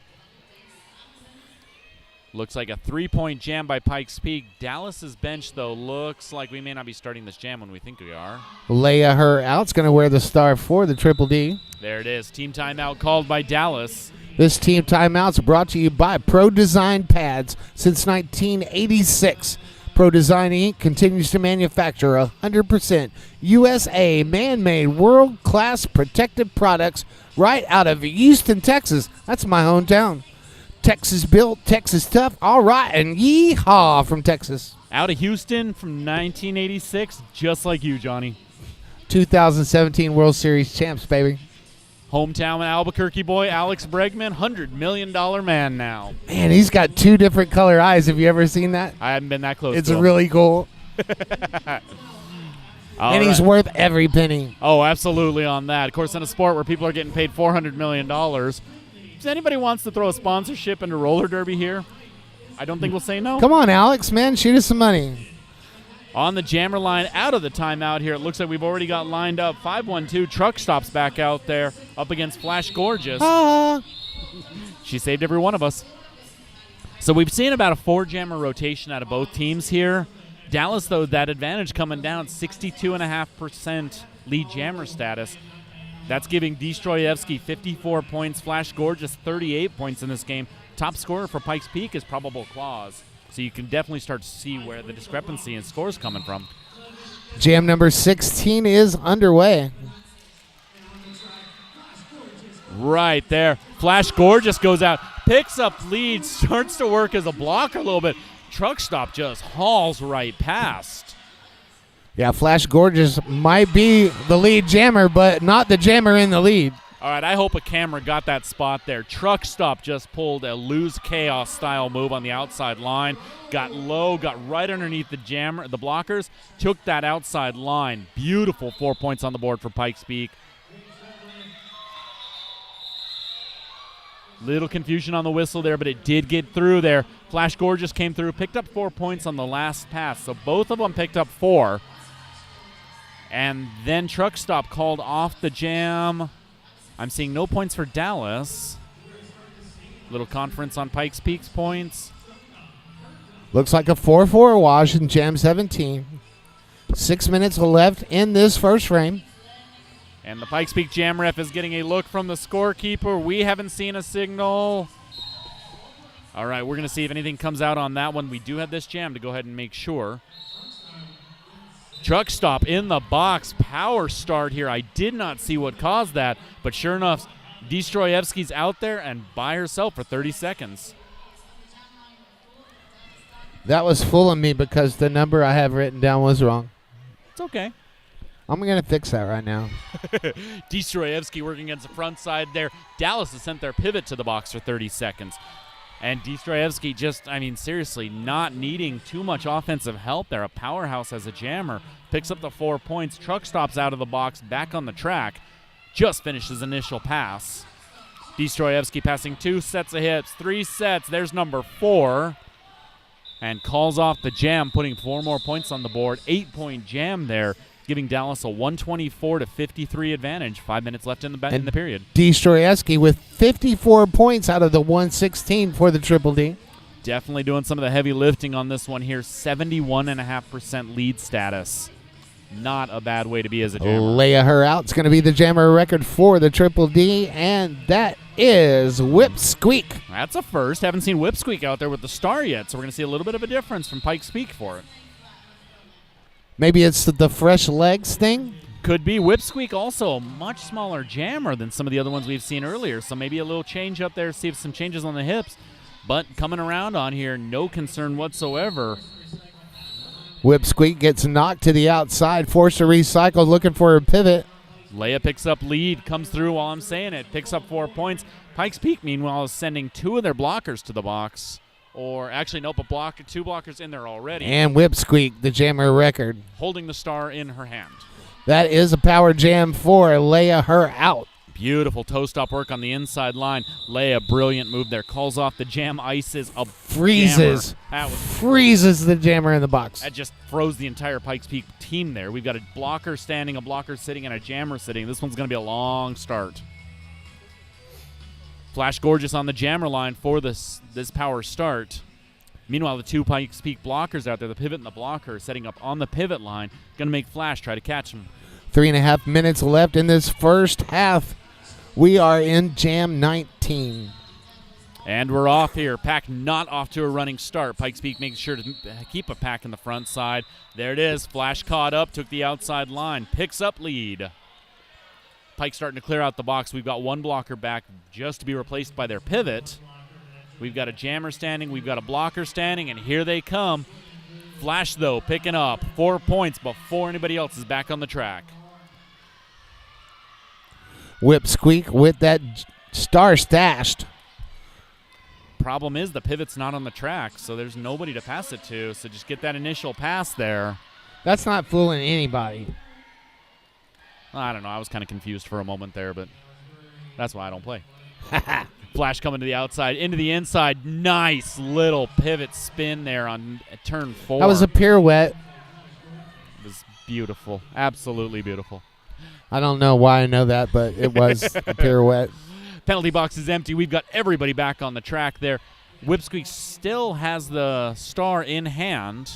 Speaker 2: Looks like a 3-point jam by Pikes Peak. Dallas's bench, though, looks like we may not be starting this jam when we think we are.
Speaker 1: Leia Her out's going to wear the star for the Triple D.
Speaker 2: There it is. Team timeout called by Dallas.
Speaker 1: This team timeout's brought to you by Pro Design Pads since 1986. Pro Design Inc. continues to manufacture 100% USA man-made world-class protective products right out of Houston, Texas. That's my hometown. Texas built, Texas tough, all right, and yeehaw from Texas.
Speaker 2: Out of Houston from 1986, just like you, Johnny.
Speaker 1: 2017 World Series champs, baby.
Speaker 2: Hometown Albuquerque boy Alex Bregman, $100 million man now.
Speaker 1: Man, he's got 2 different color eyes. Have you ever seen that?
Speaker 2: I haven't been that close
Speaker 1: It's
Speaker 2: to him.
Speaker 1: really cool. And he's
Speaker 2: right.
Speaker 1: worth every penny.
Speaker 2: Oh, absolutely on that. Of course, in a sport where people are getting paid $400 million, does anybody wants to throw a sponsorship into roller derby here? I don't think we'll say no.
Speaker 1: Come on, Alex, man. Shoot us some money.
Speaker 2: On the jammer line, out of the timeout here, it looks like we've already got lined up. 5-1-2, Truck Stop's back out there up against Flash Gorgeous.
Speaker 1: Ah.
Speaker 2: She saved every one of us. So we've seen about a 4-jammer rotation out of both teams here. Dallas, though, that advantage coming down, 62.5% lead jammer status. That's giving Destroyevsky 54 points, Flash Gorgeous 38 points in this game. Top scorer for Pikes Peak is Probable Clause. So you can definitely start to see where the discrepancy in scores coming from.
Speaker 1: Jam number 16 is underway.
Speaker 2: Right there. Flash Gorgeous goes out, picks up lead, starts to work as a blocker a little bit. Truck Stop just hauls right past.
Speaker 1: Yeah, Flash Gorgeous might be the lead jammer, but not the jammer in the lead.
Speaker 2: All right, I hope a camera got that spot there. Truck Stop just pulled a Lose Chaos style move on the outside line. Got low, got right underneath the jammer, the blockers, took that outside line. Beautiful 4 points on the board for Pikes Peak. Little confusion on the whistle there, but it did get through there. Flash Gorgeous came through, picked up 4 points on the last pass. So both of them picked up 4. And then Truck Stop called off the jam. I'm seeing no points for Dallas. Little conference on Pikes Peak's points.
Speaker 1: Looks like a 4-4 wash in Jam 17. 6 minutes left in this first frame.
Speaker 2: And the Pikes Peak Jam ref is getting a look from the scorekeeper. We haven't seen a signal. All right, we're going to see if anything comes out on that one. We do have this jam to go ahead and make sure. Truck Stop in the box. Power start here. I did not see what caused that, but sure enough, Destroyevsky's out there and by herself for 30 seconds.
Speaker 1: That was fooling me because the number I have written down was wrong.
Speaker 2: It's okay.
Speaker 1: I'm going to fix that right now.
Speaker 2: Destroyevsky working against the front side there. Dallas has sent their pivot to the box for 30 seconds. And Destroyevsky just, seriously, not needing too much offensive help there. A powerhouse as a jammer. Picks up the 4 points. Truck Stops out of the box, back on the track. Just finished his initial pass. Destroyevsky passing 2 sets of hits, 3 sets. There's number 4. And calls off the jam, putting 4 more points on the board. 8-point jam there, giving Dallas a 124-53 advantage. 5 minutes left in the period.
Speaker 1: Destroyevsky with 54 points out of the 116 for the Triple D.
Speaker 2: Definitely doing some of the heavy lifting on this one here. 71.5% lead status. Not a bad way to be as a jammer.
Speaker 1: Leia her out. It's going to be the jammer record for the Triple D, and that is Whip Squeak.
Speaker 2: That's a first. Haven't seen Whip Squeak out there with the star yet, so we're going to see a little bit of a difference from Pikes Peak for it.
Speaker 1: Maybe it's the fresh legs thing.
Speaker 2: Could be. Whip Squeak also a much smaller jammer than some of the other ones we've seen earlier, so maybe a little change up there, see if some changes on the hips. But coming around on here, no concern whatsoever.
Speaker 1: Whip Squeak gets knocked to the outside, forced to recycle, looking for a pivot.
Speaker 2: Leia picks up lead, comes through while I'm saying it, picks up 4 points. Pikes Peak, meanwhile, is sending 2 of their blockers to the box. Or actually, nope, 2 blockers in there already.
Speaker 1: And Whip Squeak, the jammer record.
Speaker 2: Holding the star in her hand.
Speaker 1: That is a power jam for Leia her out.
Speaker 2: Beautiful toe stop work on the inside line. Leia, brilliant move there. Calls off the jam, ices a
Speaker 1: freezes. Freezes the jammer in the box.
Speaker 2: That just froze the entire Pikes Peak team there. We've got a blocker standing, a blocker sitting, and a jammer sitting. This one's going to be a long start. Flash Gorgeous on the jammer line for this power start. Meanwhile, the 2 Pikes Peak blockers out there, the pivot and the blocker, setting up on the pivot line. Going to make Flash try to catch him.
Speaker 1: 3.5 minutes left in this first half. We are in Jam 19.
Speaker 2: And we're off here. Pack not off to a running start. Pikes Peak making sure to keep a pack in the front side. There it is. Flash caught up, took the outside line, picks up lead. Pike starting to clear out the box. We've got 1 blocker back just to be replaced by their pivot. We've got a jammer standing. We've got a blocker standing, and here they come. Flash, though, picking up 4 points before anybody else is back on the track.
Speaker 1: Whip Squeak with that star stashed.
Speaker 2: Problem is the pivot's not on the track, so there's nobody to pass it to. So just get that initial pass there.
Speaker 1: That's not fooling anybody.
Speaker 2: I don't know. I was kind of confused for a moment there, but that's why I don't play. Flash coming to the outside, into the inside. Nice little pivot spin there on turn 4.
Speaker 1: That was a pirouette.
Speaker 2: It was beautiful. Absolutely beautiful.
Speaker 1: I don't know why I know that, but it was a pirouette.
Speaker 2: Penalty box is empty. We've got everybody back on the track there. Whipsqueak still has the star in hand.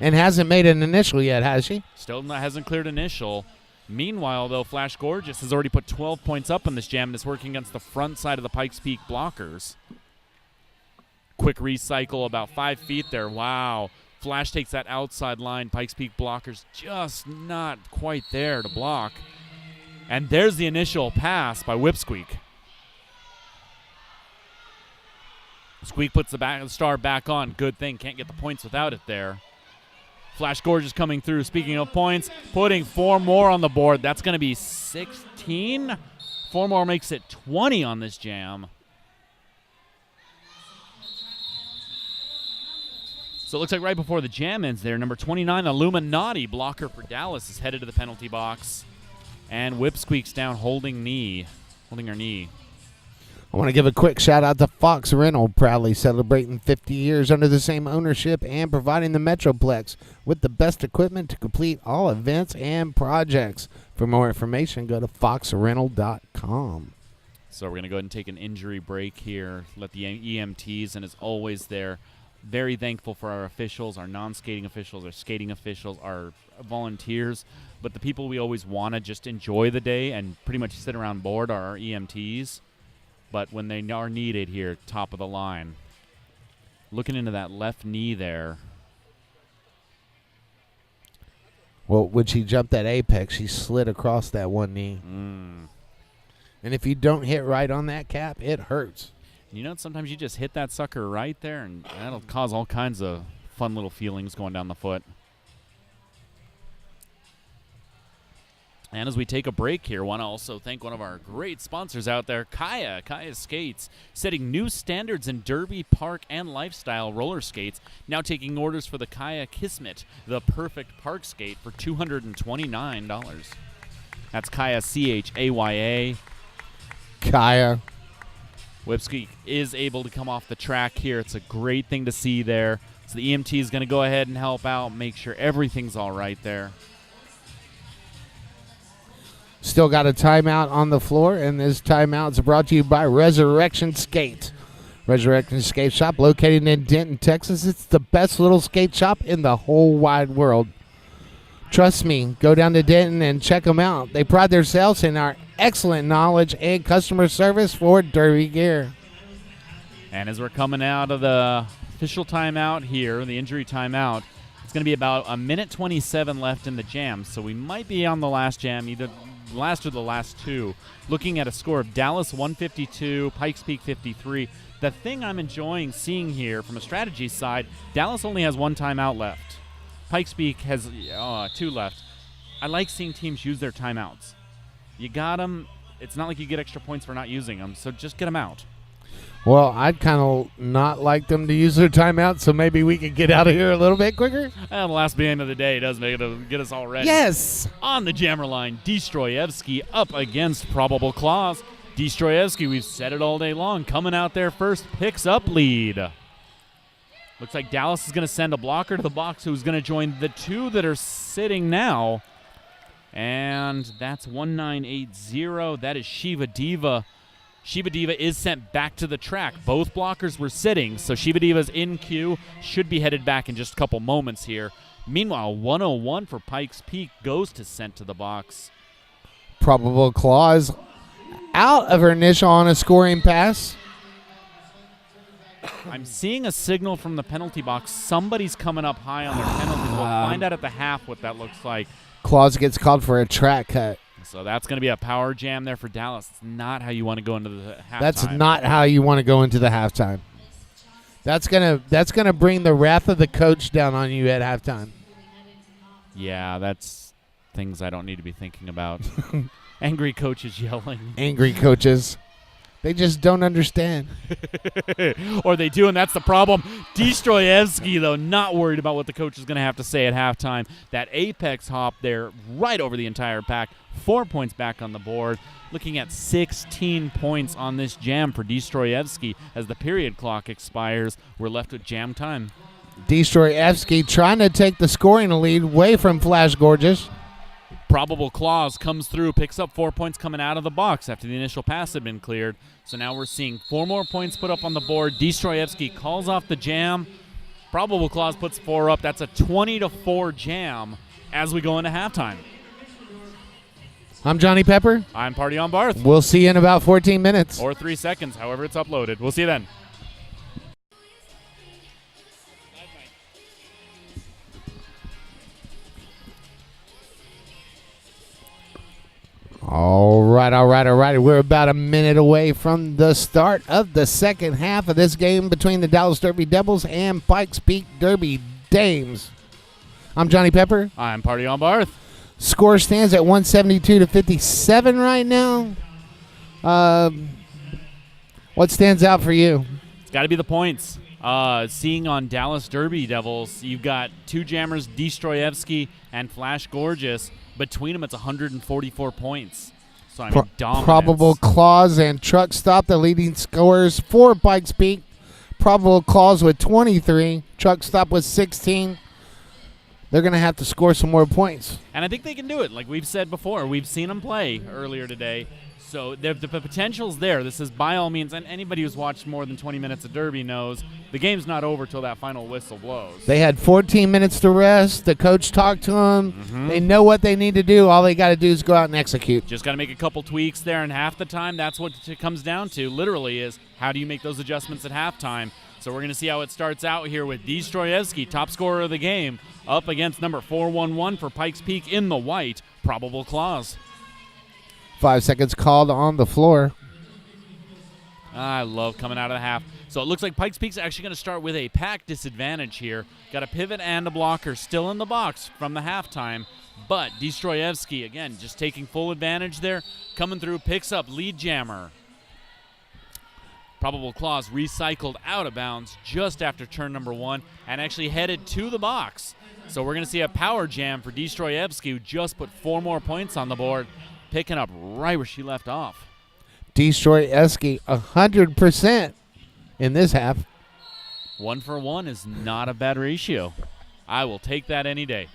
Speaker 1: And hasn't made an initial yet, has she?
Speaker 2: Still hasn't cleared initial. Meanwhile, though, Flash Gorgeous has already put 12 points up in this jam and is working against the front side of the Pikes Peak blockers. Quick recycle, about 5 feet there. Wow. Flash takes that outside line. Pikes Peak blockers just not quite there to block. And there's the initial pass by Whipsqueak. Squeak puts the star back on. Good thing. Can't get the points without it there. Flash Gorgeous coming through. Speaking of points, putting 4 more on the board. That's going to be 16. 4 more makes it 20 on this jam. So it looks like right before the jam ends there, number 29, Illuminati, blocker for Dallas, is headed to the penalty box. And Whipsqueak's down holding her knee.
Speaker 1: I want to give a quick shout out to Fox Rental, proudly celebrating 50 years under the same ownership and providing the Metroplex with the best equipment to complete all events and projects. For more information, go to foxrental.com.
Speaker 2: So we're going to go ahead and take an injury break here, let the EMTs, and as always, they're very thankful for our officials, our non-skating officials, our skating officials, our volunteers. But the people we always want to just enjoy the day and pretty much sit around board are our EMTs. But when they are needed here, top of the line. Looking into that left knee there.
Speaker 1: Well, when she jumped that apex, she slid across that one knee. And if you don't hit right on that cap, it hurts.
Speaker 2: You know, sometimes you just hit that sucker right there, and that'll cause all kinds of fun little feelings going down the foot. And as we take a break here, want to also thank one of our great sponsors out there, Kaya. Kaya Skates, setting new standards in derby, park, and lifestyle roller skates. Now taking orders for the Kaya Kismet, the perfect park skate, for $229. That's Kaya, C-H-A-Y-A.
Speaker 1: Kaya.
Speaker 2: Whipsqueak is able to come off the track here. It's a great thing to see there. So the EMT is going to go ahead and help out, make sure everything's all right there.
Speaker 1: Still got a timeout on the floor, and this timeout is brought to you by Resurrection Skate. Resurrection Skate Shop, located in Denton, Texas. It's the best little skate shop in the whole wide world. Trust me, go down to Denton and check them out. They pride themselves in our excellent knowledge and customer service for derby gear.
Speaker 2: And as we're coming out of the official timeout here, the injury timeout, it's going to be about a minute 27 left in the jam, so we might be on the last jam, either last or the last two, looking at a score of Dallas 152, Pikes Peak 53. The thing I'm enjoying seeing here from a strategy side, Dallas only has 1 timeout left. Pikes Peak has 2 left. I like seeing teams use their timeouts. You got them. It's not like you get extra points for not using them, so just get them out.
Speaker 1: Well, I'd kind of not like them to use their timeout, so maybe we could get out of here a little bit quicker.
Speaker 2: The last game of the day does make it get us all ready.
Speaker 1: Yes!
Speaker 2: On the jammer line, Destroyevsky up against Probable Claws. Destroyevsky, we've said it all day long, coming out there first, picks up lead. Looks like Dallas is going to send a blocker to the box who's going to join the 2 that are sitting now. And that's 1980. That is Shiva Diva. Shiva Diva is sent back to the track. Both blockers were sitting, so Shiva Diva's in queue. Should be headed back in just a couple moments here. Meanwhile, 101 for Pikes Peak goes to sent to the box.
Speaker 1: Probable Claws out of her initial on a scoring pass.
Speaker 2: I'm seeing a signal from the penalty box. Somebody's coming up high on their penalties. We'll find out at the half what that looks like.
Speaker 1: Claus gets called for a track cut.
Speaker 2: So that's going to be a power jam there for Dallas. It's not how you want to go into the halftime.
Speaker 1: That's not how you want to go into the halftime. That's gonna bring the wrath of the coach down on you at halftime.
Speaker 2: Yeah, that's things I don't need to be thinking about. Angry coaches yelling.
Speaker 1: Angry coaches. They just don't understand.
Speaker 2: Or they do, and that's the problem. Destroyevsky, though, not worried about what the coach is going to have to say at halftime. That apex hop there right over the entire pack. 4 points back on the board. Looking at 16 points on this jam for Destroyevsky as the period clock expires. We're left with jam time.
Speaker 1: Destroyevsky trying to take the scoring lead away from Flash Gorgeous.
Speaker 2: Probable Clause comes through, picks up 4 points coming out of the box after the initial pass had been cleared. So now we're seeing 4 more points put up on the board. Destroyevsky calls off the jam. Probable Clause puts 4 up. That's a 20-4 jam as we go into halftime.
Speaker 1: I'm Johnny Pepper.
Speaker 2: I'm Party on Barth.
Speaker 1: We'll see you in about 14 minutes.
Speaker 2: Or 3 seconds, however it's uploaded. We'll see you then.
Speaker 1: All right. We're about a minute away from the start of the second half of this game between the Dallas Derby Devils and Pikes Peak Derby Dames. I'm Johnny Pepper.
Speaker 2: I'm Party on Barth.
Speaker 1: Score stands at 172-57 right now. What stands out for you?
Speaker 2: It's got to be the points. Seeing on Dallas Derby Devils, you've got 2 jammers, Destroyevsky and Flash Gorgeous. Between them, it's 144 points. So, I mean, dominance.
Speaker 1: Probable Clause and Truck Stop, the leading scorers for Pikes Peak. Probable Clause with 23. Truck Stop with 16. They're going to have to score some more points.
Speaker 2: And I think they can do it. Like we've said before, we've seen them play earlier today. So the potential's there. This is by all means, and anybody who's watched more than 20 minutes of Derby knows the game's not over till that final whistle blows.
Speaker 1: They had 14 minutes to rest. The coach talked to them. Mm-hmm. They know what they need to do. All they got to do is go out and execute.
Speaker 2: Just got to make a couple tweaks there, and half the time that's what it comes down to, literally, is how do you make those adjustments at halftime. So we're going to see how it starts out here with Destroyevsky, top scorer of the game, up against number 411 for Pikes Peak in the white, Probable Clause.
Speaker 1: 5 seconds called on the floor.
Speaker 2: I love coming out of the half. So it looks like Pikes Peak's actually going to start with a pack disadvantage here. Got a pivot and a blocker still in the box from the halftime. But Destroyevsky, again, just taking full advantage there. Coming through, picks up lead jammer. Probable Clause recycled out of bounds just after turn number 1 and actually headed to the box. So we're going to see a power jam for Destroyevsky, who just put 4 more points on the board. Picking up right where she left off.
Speaker 1: Destroyevsky 100% in this half.
Speaker 2: 1 for 1 is not a bad ratio. I will take that any day.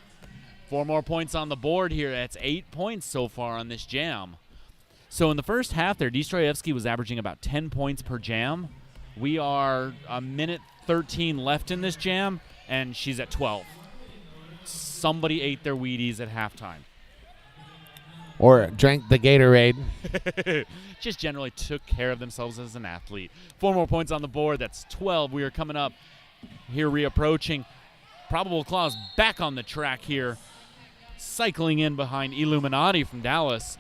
Speaker 2: 4 more points on the board here. That's 8 points so far on this jam. So in the first half there, Destroyevsky was averaging about 10 points per jam. We are a minute 13 left in this jam, and she's at 12. Somebody ate their Wheaties at halftime.
Speaker 1: Or drank the Gatorade.
Speaker 2: Just generally took care of themselves as an athlete. 4 more points on the board. That's 12. We are coming up here, reapproaching. Probable Clause back on the track here. Cycling in behind Illuminati from Dallas.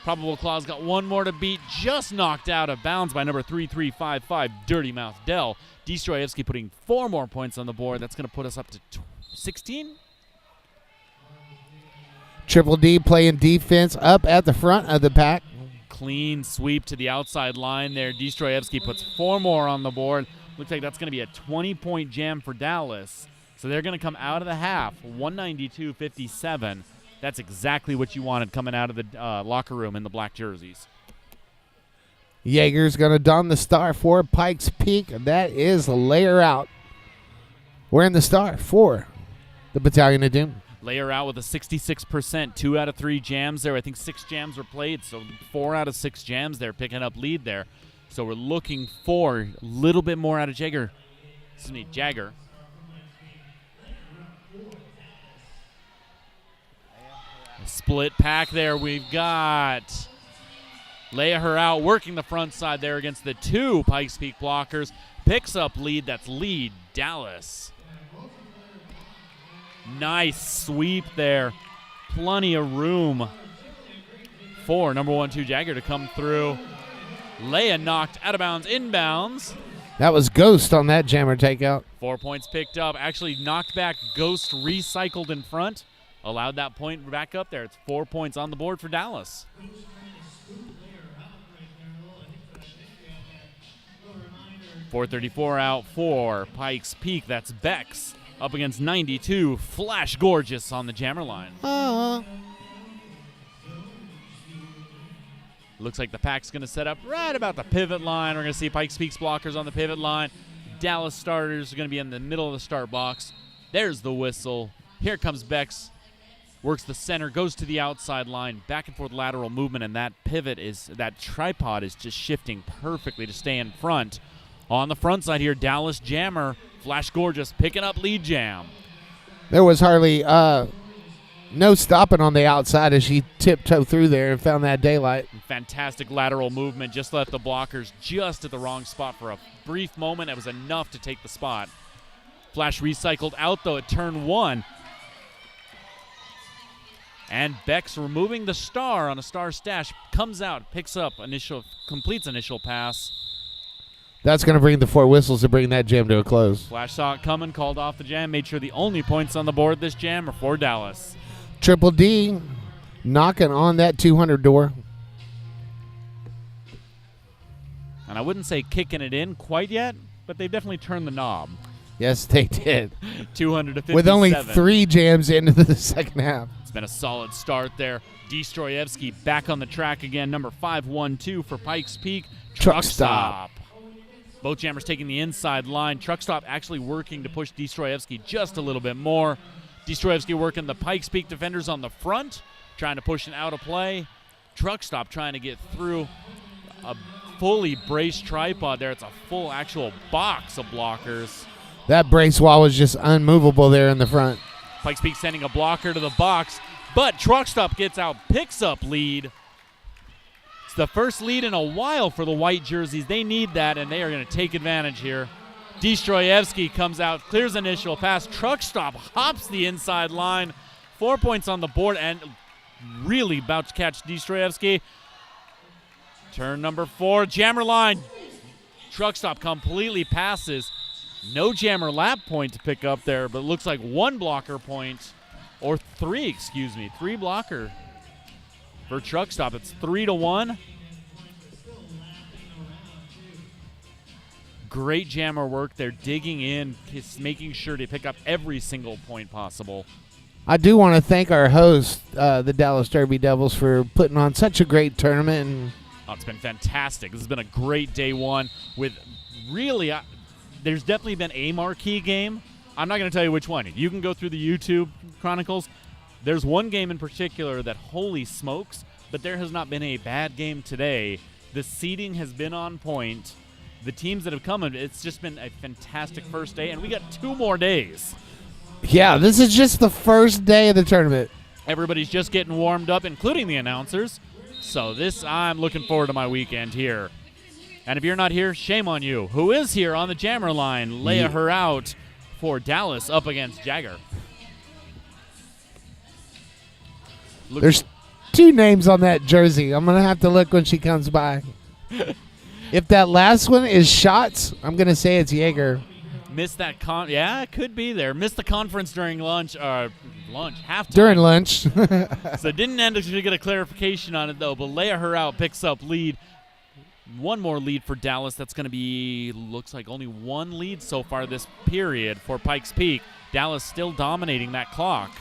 Speaker 2: Probable Clause got 1 more to beat. Just knocked out of bounds by number 3355, Dirty Mouth Dell. Destroyevsky putting 4 more points on the board. That's going to put us up to 16.
Speaker 1: Triple D playing defense up at the front of the pack.
Speaker 2: Clean sweep to the outside line there. Destroyevsky puts 4 more on the board. Looks like that's going to be a 20-point jam for Dallas. So they're going to come out of the half, 192-57. That's exactly what you wanted coming out of the locker room in the black jerseys.
Speaker 1: Jaeger's going to don the star for Pikes Peak. That is layer out. Wearing the star for the Battalion of Doom.
Speaker 2: Layer out with a 66%, 2 out of 3 jams there. I think 6 jams were played, so 4 out of 6 jams there, picking up lead there. So we're looking for a little bit more out of Jagger. Jagger. A split pack there. We've got Leia out, working the front side there against the 2 Pikes Peak blockers. Picks up lead. That's lead Dallas. Nice sweep there. Plenty of room for number 1-2 Jagger to come through. Leia knocked out of bounds, inbounds.
Speaker 1: That was Ghost on that jammer takeout.
Speaker 2: 4 points picked up. Actually knocked back. Ghost recycled in front allowed that point back up there. It's 4 points on the board for Dallas. 434 out for Pikes Peak. That's Bex up against 92. Flash Gorgeous on the jammer line. Looks like the pack's going to set up right about the pivot line. We're going to see Pikes Peak's blockers on the pivot line. Dallas starters are going to be in the middle of the start box. There's the whistle. Here comes Bex. Works the center, goes to the outside line, back and forth lateral movement, and that that tripod is just shifting perfectly to stay in front. On the front side here, Dallas jammer, Flash Gorgeous picking up lead jam.
Speaker 1: There was hardly no stopping on the outside as she tiptoed through there and found that daylight.
Speaker 2: Fantastic lateral movement, just left the blockers just at the wrong spot for a brief moment. It was enough to take the spot. Flash recycled out, though, at turn 1. And Bex removing the star on a star stash, comes out, picks up completes initial pass.
Speaker 1: That's going to bring the 4 whistles to bring that jam to a close.
Speaker 2: Flash saw it coming, called off the jam, made sure the only points on the board this jam are for Dallas.
Speaker 1: Triple D knocking on that 200 door.
Speaker 2: And I wouldn't say kicking it in quite yet, but they've definitely turned the knob.
Speaker 1: Yes, they did.
Speaker 2: 257.
Speaker 1: With only 3 jams into the second half.
Speaker 2: It's been a solid start there. Destroyevsky back on the track again. Number 512 for Pikes Peak.
Speaker 1: Truck stop.
Speaker 2: Both jammers taking the inside line. Truck stop actually working to push Destroyevsky just a little bit more. Destroyevsky working the Pikes Peak defenders on the front, trying to push an out of play. Truck stop trying to get through a fully braced tripod there. It's a full actual box of blockers.
Speaker 1: That brace wall was just unmovable there in the front.
Speaker 2: Pikes Peak sending a blocker to the box, but Truck Stop gets out, picks up lead. It's the first lead in a while for the white jerseys. They need that, and they are going to take advantage here. Destroyevsky comes out, clears initial pass. Truck Stop hops the inside line. 4 points on the board, and really about to catch Destroyevsky. Turn number 4, jammer line. Truck Stop completely passes. No jammer lap point to pick up there, but it looks like 1 blocker point, or 3, excuse me, 3 blocker for Truck Stop. It's 3-1. Great jammer work. They're digging in, just making sure to pick up every single point possible.
Speaker 1: I do want to thank our host, the Dallas Derby Devils, for putting on such a great tournament. And
Speaker 2: it's been fantastic. This has been a great day 1 with really... There's definitely been a marquee game. I'm not going to tell you which one. You can go through the YouTube chronicles. There's one game in particular that, holy smokes, but there has not been a bad game today. The seeding has been on point. The teams that have come, it's just been a fantastic first day, and we got 2 more days.
Speaker 1: Yeah, this is just the first day of the tournament.
Speaker 2: Everybody's just getting warmed up, including the announcers. So I'm looking forward to my weekend here. And if you're not here, shame on you. Who is here on the jammer line? Lay her out for Dallas up against Jagger.
Speaker 1: There's 2 names on that jersey. I'm going to have to look when she comes by. If that last one is Shots, I'm going to say it's Jaeger.
Speaker 2: Missed that yeah, it could be there. Missed the conference during halftime.
Speaker 1: During lunch.
Speaker 2: So didn't end up to get a clarification on it, though. But Lay her out picks up lead. 1 more lead for Dallas. That's going to be, looks like only 1 lead so far this period for Pikes Peak. Dallas still dominating that clock.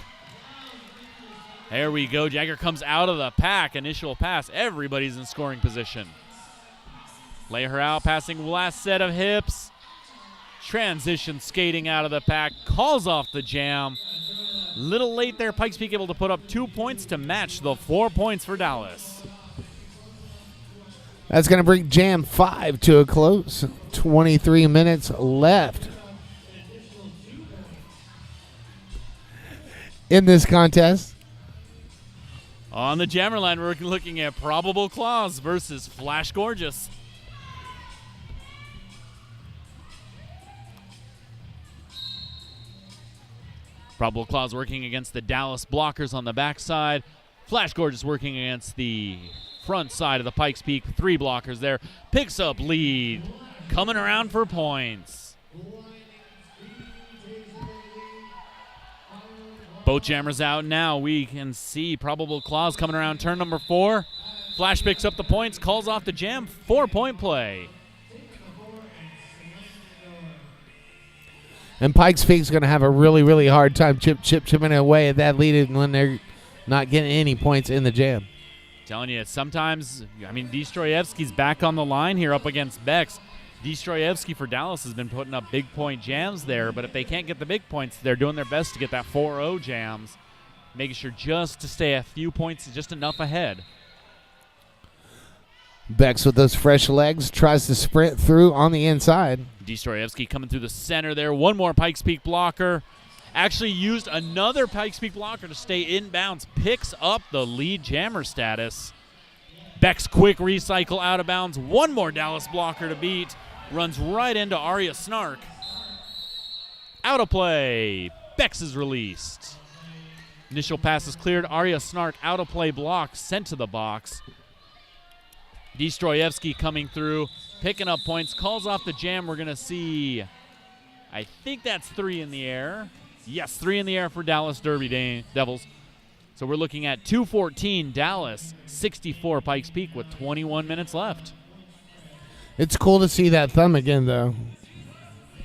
Speaker 2: There we go. Jagger comes out of the pack. Initial pass. Everybody's in scoring position. Lay her out, passing last set of hips. Transition skating out of the pack. Calls off the jam. Little late there. Pikes Peak able to put up 2 points to match the 4 points for Dallas.
Speaker 1: That's going to bring Jam 5 to a close. 23 minutes left in this contest.
Speaker 2: On the jammer line, we're looking at Probable Claws versus Flash Gorgeous. Probable Claws working against the Dallas blockers on the backside. Flash Gorgeous working against the front side of the Pikes Peak. 3 blockers there. Picks up lead. Coming around for points. Both jammers out now. We can see Probable Clause coming around turn number 4. Flash picks up the points, calls off the jam. 4-point play.
Speaker 1: And Pikes Peak's going to have a really, really hard time chipping away at that lead when they're not getting any points in the jam.
Speaker 2: Telling you, sometimes, Destroyevsky's back on the line here up against Bex. Destroyevsky for Dallas has been putting up big point jams there, but if they can't get the big points, they're doing their best to get that 4-0 jams, making sure just to stay a few points, just enough ahead.
Speaker 1: Bex with those fresh legs tries to sprint through on the inside.
Speaker 2: Destroyevsky coming through the center there. One more Pikes Peak blocker. Actually used another Pikes Peak blocker to stay inbounds. Picks up the lead jammer status. Bex quick recycle out of bounds. One more Dallas blocker to beat. Runs right into Arya Snark. Out of play. Bex is released. Initial pass is cleared. Arya Snark out of play block sent to the box. Destroyevsky coming through, picking up points, calls off the jam. We're going to see, I think that's 3 in the air. Yes, 3 in the air for Dallas Derby Devils. So we're looking at 2-14 Dallas, 64 Pikes Peak with 21 minutes left.
Speaker 1: It's cool to see that thumb again, though.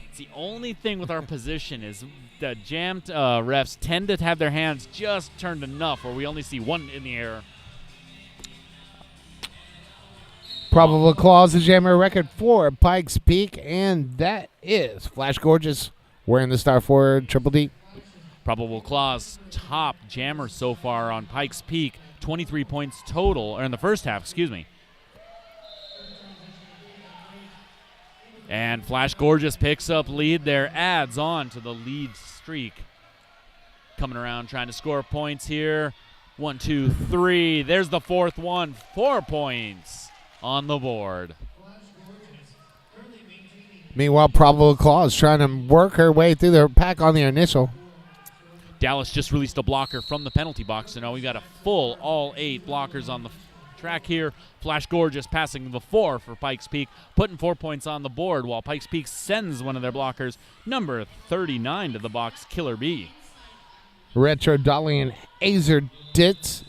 Speaker 2: It's the only thing with our position is the jammed refs tend to have their hands just turned enough where we only see 1 in the air.
Speaker 1: Probable Clause, the jammer record for Pikes Peak, and that is Flash Gorgeous wearing the Star 4 Triple D.
Speaker 2: Probable Clause, top jammer so far on Pikes Peak, 23 points total, or in the first half, excuse me. And Flash Gorgeous picks up lead there, adds on to the lead streak. Coming around trying to score points here. 1, 2, 3. There's the 4th one. 4 points on the board.
Speaker 1: Meanwhile, Probable Clause trying to work her way through the pack on the initial.
Speaker 2: Dallas just released a blocker from the penalty box, so now we've got a full all 8 blockers on the track here. Flash Gorgeous passing the 4 for Pikes Peak, putting 4 points on the board, while Pikes Peak sends one of their blockers, number 39, to the box, Killer B.
Speaker 1: Retro Dolly and Azer Ditz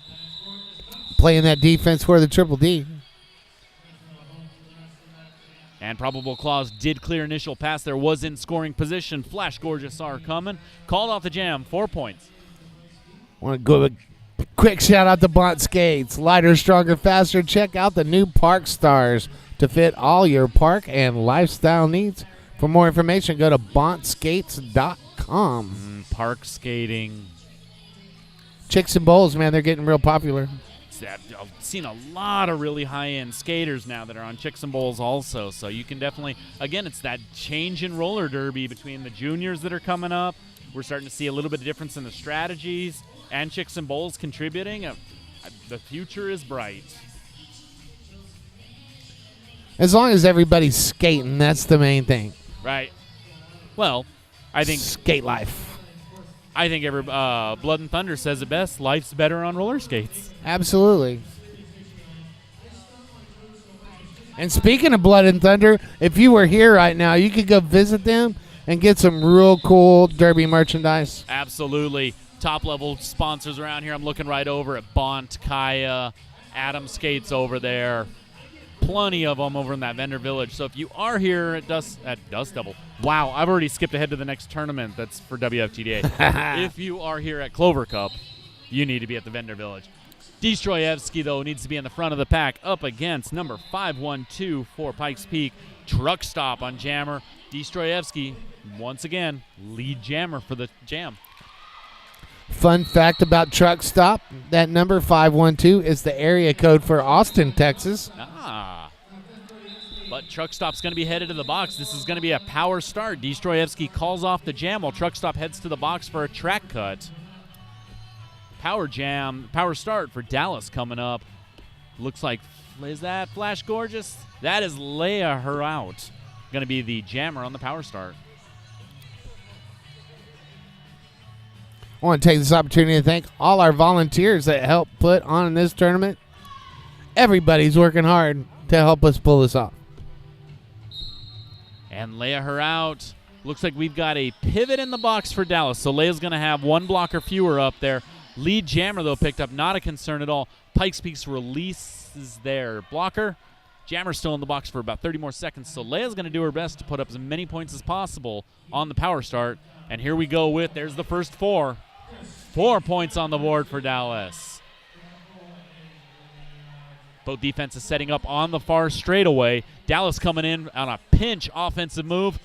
Speaker 1: playing that defense for the Triple D.
Speaker 2: And Probable Clause did clear initial pass. There was in scoring position. Flash Gorgeous are coming. Called off the jam, 4 points.
Speaker 1: Want to go a quick shout out to Bont Skates. Lighter, stronger, faster. Check out the new Park Stars to fit all your park and lifestyle needs. For more information, go to bontskates.com.
Speaker 2: Park skating.
Speaker 1: Chicks and bowls, man, they're getting real popular.
Speaker 2: I've seen a lot of really high-end skaters now that are on Chicks and Bowls also. So you can definitely, again, it's that change in roller derby between the juniors that are coming up. We're starting to see a little bit of difference in the strategies, and Chicks and Bowls contributing. The future is bright.
Speaker 1: As long as everybody's skating, that's the main thing.
Speaker 2: Right. Well, I think
Speaker 1: skate life.
Speaker 2: I think Blood and Thunder says it best. Life's better on roller skates.
Speaker 1: Absolutely. And speaking of Blood and Thunder, if you were here right now, you could go visit them and get some real cool derby merchandise.
Speaker 2: Absolutely. Top-level sponsors around here. I'm looking right over at Bont, Kaya, Adam Skates over there. Plenty of them over in that vendor village. So if you are here at Dust Devil, wow, I've already skipped ahead to the next tournament that's for WFTDA. If you are here at Clover Cup, you need to be at the vendor village. Destroyevsky, though, needs to be in the front of the pack up against number 512 for Pikes Peak. Truck stop on jammer. Destroyevsky, once again, lead jammer for the jam.
Speaker 1: Fun fact about Truck Stop, that number 512 is the area code for Austin, Texas.
Speaker 2: But Truck Stop's going to be headed to the box. This is going to be a power start. Destroyevsky calls off the jam while Truck Stop heads to the box for a track cut. Power start for Dallas coming up. Looks like, is that Flash Gorgeous? That is Leia Heraut. Going to be the jammer on the power start.
Speaker 1: I want to take this opportunity to thank all our volunteers that helped put on this tournament. Everybody's working hard to help us pull this off.
Speaker 2: And Leia Heraut Looks like we've got a pivot in the box for Dallas. So Leia's going to have one blocker fewer up there. Lead jammer, though, picked up. Not a concern at all. Pikes Peak's releases their blocker. Jammer's still in the box for about 30 more seconds. So Leia's going to do her best to put up as many points as possible on the power start. And here we go with, there's the first 4. 4 points on the board for Dallas. Both defenses setting up on the far straightaway. Dallas coming in on a pinch offensive move.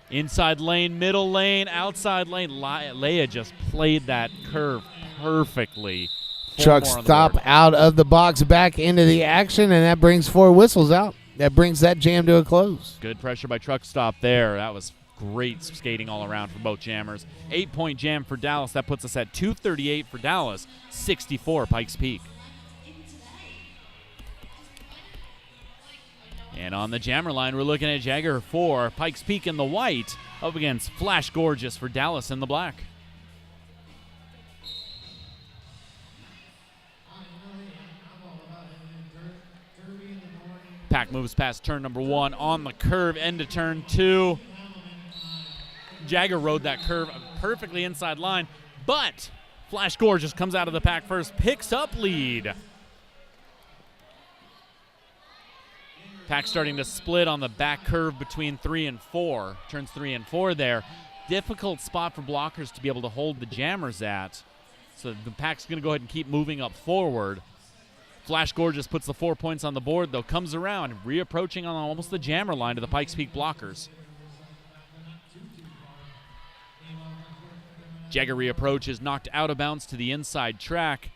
Speaker 2: Inside lane, middle lane, outside lane. Leia just played that curve perfectly.
Speaker 1: Truck stop out of the box, back into the action, and that brings 4 whistles out. That brings that jam to a close.
Speaker 2: Good pressure by truck stop there. That was great skating all around for both jammers. 8-point jam for Dallas. That puts us at 238 for Dallas, 64 Pikes Peak. And on the jammer line, we're looking at Jagger 4, Pikes Peak in the white, up against Flash Gorgeous for Dallas in the black. Pack moves past turn number 1 on the curve, end to turn 2. Jagger rode that curve perfectly inside line, but Flash Gorgeous comes out of the pack first, picks up lead. Pack starting to split on the back curve between 3 and 4. Turns 3 and 4 there. Difficult spot for blockers to be able to hold the jammers at. So the pack's going to go ahead and keep moving up forward. Flash Gorgeous puts the 4 points on the board, though, comes around, reapproaching on almost the jammer line to the Pikes Peak blockers. Jagger reapproaches, knocked out of bounds to the inside track.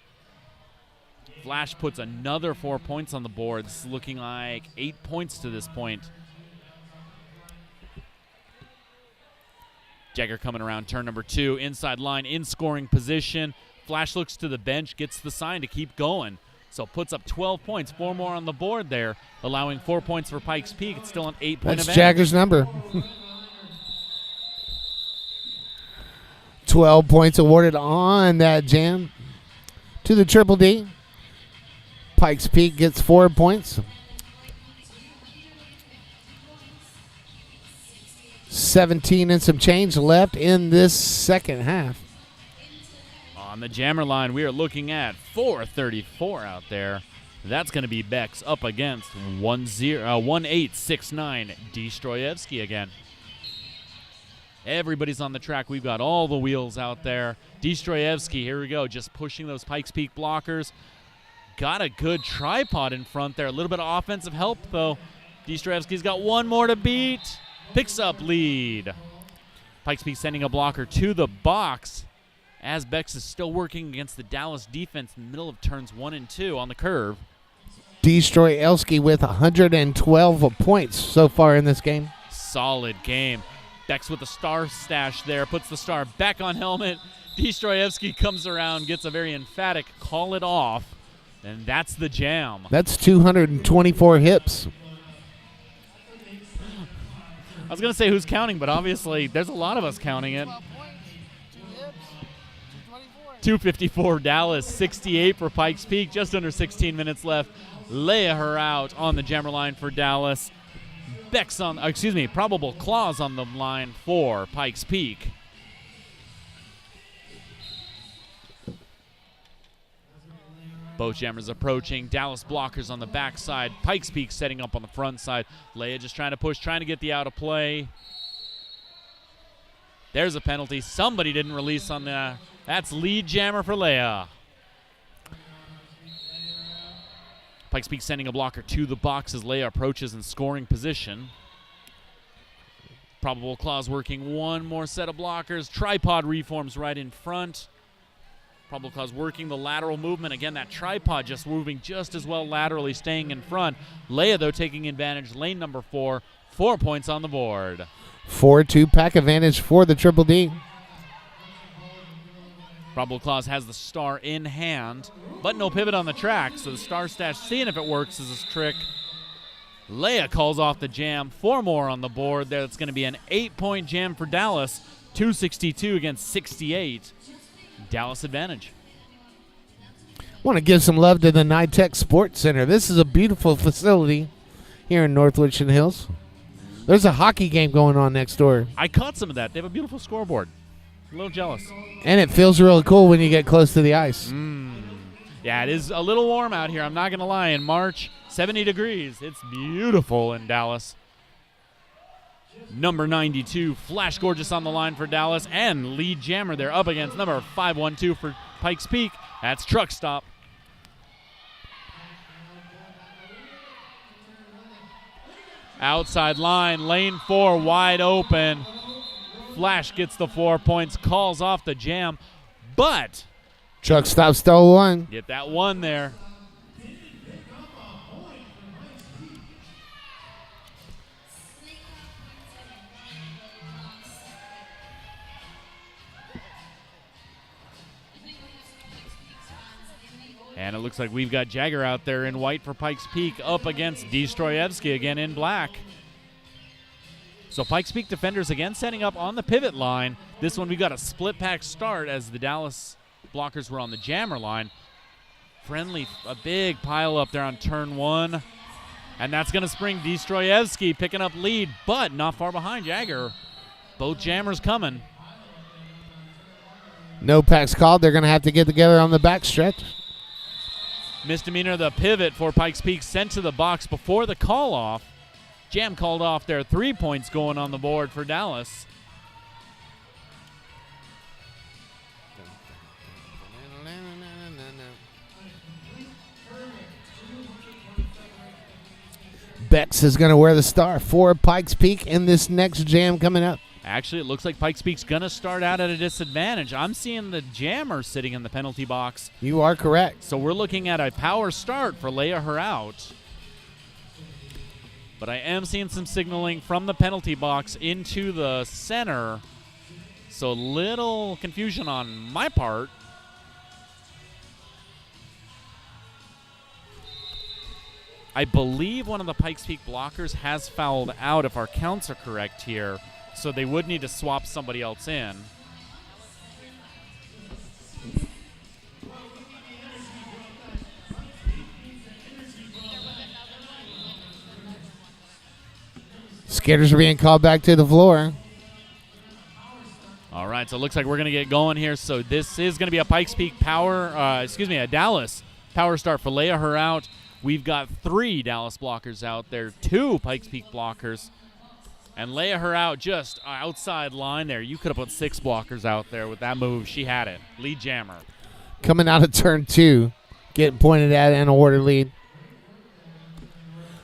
Speaker 2: Flash puts another 4 points on the board. This is looking like 8 points to this point. Jagger coming around turn number 2. Inside line, in scoring position. Flash looks to the bench, gets the sign to keep going. So puts up 12 points, 4 more on the board there, allowing 4 points for Pikes Peak. It's still an 8-point event.
Speaker 1: That's Jagger's number. 12 points awarded on that jam to the Triple D. Pikes Peak gets 4 points. 17 and some change left in this second half.
Speaker 2: On the jammer line, we are looking at 434 out there. That's going to be Bex up against 1869 Destroyevsky again. Everybody's on the track. We've got all the wheels out there. Destroyevsky, here we go, just pushing those Pikes Peak blockers. Got a good tripod in front there. A little bit of offensive help, though. Destroyevsky's got 1 more to beat. Picks up lead. Pikes Peak sending a blocker to the box as Bex is still working against the Dallas defense in the middle of turns 1 and 2 on the curve.
Speaker 1: Destroyevsky with 112 points so far in this game.
Speaker 2: Solid game. Bex with the star stash there, puts the star back on helmet. Destroyevsky comes around, gets a very emphatic call it off. And that's the jam.
Speaker 1: That's 224 hips.
Speaker 2: I was going to say who's counting, but obviously there's a lot of us counting it. 254 Dallas, 68 for Pikes Peak. Just under 16 minutes left. Leia her out on the jammer line for Dallas. Bex on, Probable Claws on the line for Pikes Peak. Both jammers approaching. Dallas blockers on the backside. Pikes Peak setting up on the front side. Leia just trying to push, trying to get the out of play. There's a penalty. Somebody didn't release on the. That's lead jammer for Leia. Pikes Peak sending a blocker to the box as Leia approaches in scoring position. Probable Claws working 1 more set of blockers. Tripod reforms right in front. Probable Claws working the lateral movement. Again, that tripod just moving just as well laterally, staying in front. Leia, though, taking advantage. Lane number 4, 4 points on the board.
Speaker 1: 4-2 pack advantage for the Triple D.
Speaker 2: Probable Claws has the star in hand, but no pivot on the track, so the star stash, seeing if it works, is a trick. Leia calls off the jam. 4 more on the board there. That's going to be an 8-point jam for Dallas. 262 against 68. Dallas advantage.
Speaker 1: Want to give some love to the NITEC Sports Center. This is a beautiful facility here in North Richland Hills. There's a hockey game going on next door.
Speaker 2: I caught some of that. They have a beautiful scoreboard. A little jealous.
Speaker 1: And it feels really cool when you get close to the ice.
Speaker 2: Yeah, it is a little warm out here. I'm not going to lie. In March, 70 degrees. It's beautiful in Dallas. Number 92, Flash Gorgeous on the line for Dallas. And lead jammer there up against number 512 for Pikes Peak. That's Truck Stop. Outside line, lane 4 wide open. Flash gets the 4 points, calls off the jam, but
Speaker 1: Truck Stop stole one.
Speaker 2: get that one there. And it looks like we've got Jagger out there in white for Pikes Peak up against Destroyevsky again in black. So Pikes Peak defenders again setting up on the pivot line. This one we got a split pack start as the Dallas blockers were on the jammer line. Friendly, a big pile up there on turn 1. And that's going to spring Destroyevsky picking up lead, but not far behind Jagger. Both jammers coming.
Speaker 1: No packs called. They're going to have to get together on the back stretch.
Speaker 2: Misdemeanor, the pivot for Pikes Peak sent to the box before the call off. Jam called off there. 3 points going on the board for Dallas.
Speaker 1: Bex is going to wear the star for Pikes Peak in this next jam coming up.
Speaker 2: Actually, it looks like Pikes Peak's going to start out at a disadvantage. I'm seeing the jammer sitting in the penalty box.
Speaker 1: You are correct.
Speaker 2: So we're looking at a power start for Leia her out. But I am seeing some signaling from the penalty box into the center. So little confusion on my part. I believe one of the Pikes Peak blockers has fouled out if our counts are correct here. So they would need to swap somebody else in.
Speaker 1: Skaters are being called back to the floor.
Speaker 2: All right, so it looks like we're going to get going here. So this is going to be a Pikes Peak a Dallas power start for Leia her out. We've got 3 Dallas blockers out there, 2 Pikes Peak blockers. And Leia her out just outside line there. You could have put 6 blockers out there with that move. She had it. Lead jammer.
Speaker 1: Coming out of turn 2, getting pointed at and awarded lead.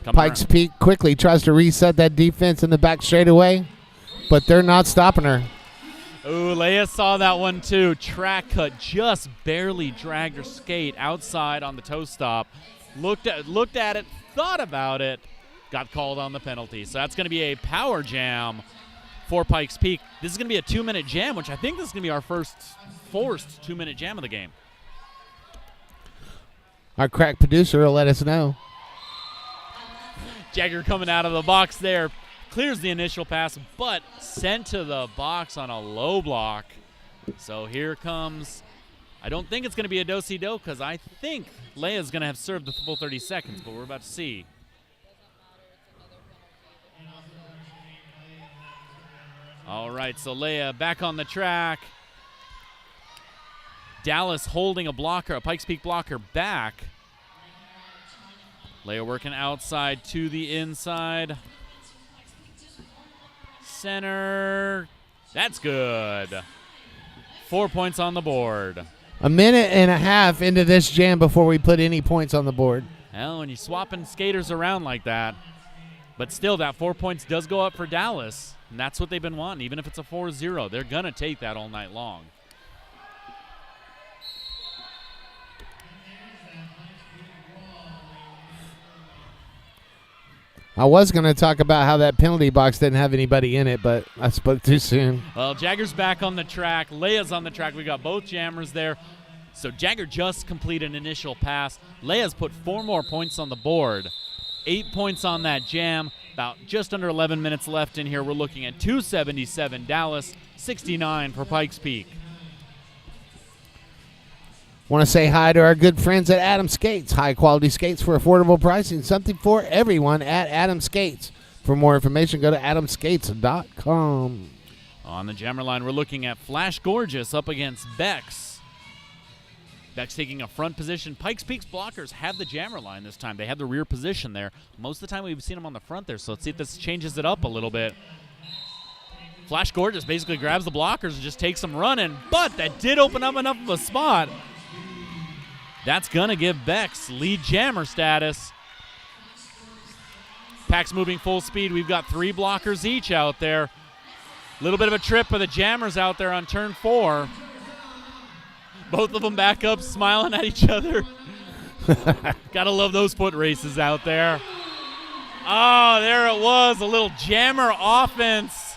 Speaker 1: Pikes Peak quickly tries to reset that defense in the back straightaway, but they're not stopping her.
Speaker 2: Ooh, Leia saw that one too. Track cut, just barely dragged her skate outside on the toe stop. Looked at it, thought about it. Got called on the penalty. So that's going to be a power jam for Pikes Peak. This is going to be a 2-minute jam, which I think this is going to be our first forced 2-minute jam of the game.
Speaker 1: Our crack producer will let us know.
Speaker 2: Jagger coming out of the box there. Clears the initial pass, but sent to the box on a low block. So here comes, I don't think it's going to be a do-si-do because I think Leia's going to have served the full 30 seconds, but we're about to see. All right, so Leia back on the track. Dallas holding a blocker, a Pikes Peak blocker back. Leia working outside to the inside. Center. That's good. 4 points on the board.
Speaker 1: A minute and a half into this jam before we put any points on the board.
Speaker 2: Well, when you're swapping skaters around like that. But still, that 4 points does go up for Dallas. And that's what they've been wanting. Even if it's a 4-0, they're going to take that all night long.
Speaker 1: I was going to talk about how that penalty box didn't have anybody in it, but I spoke too soon.
Speaker 2: Well, Jagger's back on the track. Leia's on the track. We got both jammers there. So Jagger just completed an initial pass. Leia's put 4 more points on the board. 8 points on that jam. About just under 11 minutes left in here. We're looking at 277 Dallas, 69 for Pikes Peak.
Speaker 1: Want to say hi to our good friends at Adam Skates. High quality skates for affordable pricing. Something for everyone at Adam Skates. For more information, go to adamskates.com.
Speaker 2: On the jammer line, we're looking at Flash Gorgeous up against Bex. Bex taking a front position. Pikes Peak's blockers have the jammer line this time. They have the rear position there. Most of the time we've seen them on the front there, so let's see if this changes it up a little bit. Flash Gorgeous basically grabs the blockers and just takes them running, but that did open up enough of a spot. That's going to give Bex lead jammer status. Pack's moving full speed. We've got 3 blockers each out there. A little bit of a trip for the jammers out there on turn 4. Both of them back up, smiling at each other. Gotta love those foot races out there. Oh, there it was, a little jammer offense.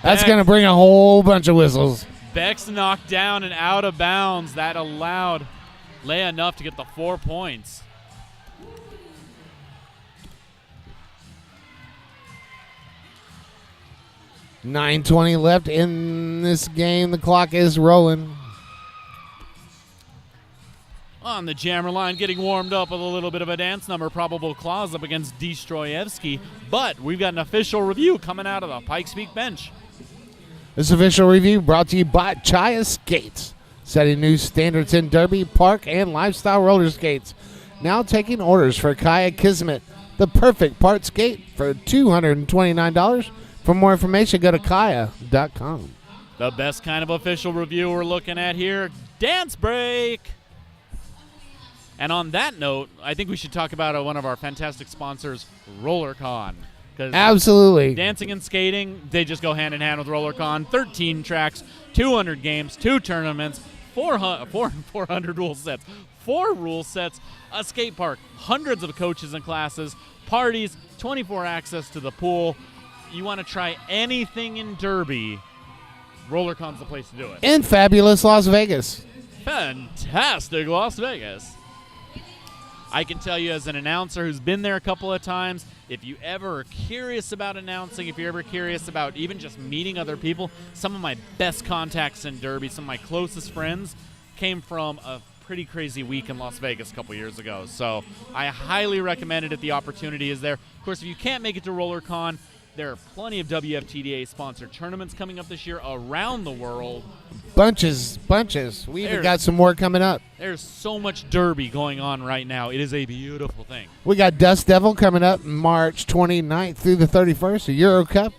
Speaker 1: That's going to bring a whole bunch of whistles.
Speaker 2: Bex knocked down and out of bounds. That allowed Leia enough to get the 4 points.
Speaker 1: $9:20 left in this game. The clock is rolling.
Speaker 2: On the jammer line, getting warmed up with a little bit of a dance number. Probable Claws up against Destroyevsky. But we've got an official review coming out of the Pikes Peak bench.
Speaker 1: This official review brought to you by Chaya Skates, setting new standards in derby, park, and lifestyle roller skates. Now taking orders for Kaya Kismet, the perfect part skate for $229. For more information, go to kaya.com.
Speaker 2: The best kind of official review we're looking at here, dance break. And on that note, I think we should talk about one of our fantastic sponsors, RollerCon.
Speaker 1: Absolutely.
Speaker 2: Dancing and skating, they just go hand in hand with RollerCon. 13 tracks, 200 games, 2 tournaments, 400 rule sets, 4 rule sets, a skate park, hundreds of coaches and classes, parties, 24 access to the pool. You want to try anything in Derby, RollerCon's the place to do it.
Speaker 1: In fabulous Las Vegas.
Speaker 2: Fantastic Las Vegas. I can tell you as an announcer who's been there a couple of times, if you ever are curious about announcing, if you're ever curious about even just meeting other people, some of my best contacts in Derby, some of my closest friends came from a pretty crazy week in Las Vegas a couple years ago. So I highly recommend it if the opportunity is there. Of course, if you can't make it to RollerCon, there are plenty of WFTDA-sponsored tournaments coming up this year around the world.
Speaker 1: Bunches. We even got some more coming up.
Speaker 2: There's so much Derby going on right now. It is a beautiful thing.
Speaker 1: We got Dust Devil coming up March 29th through the 31st, the Euro Cup,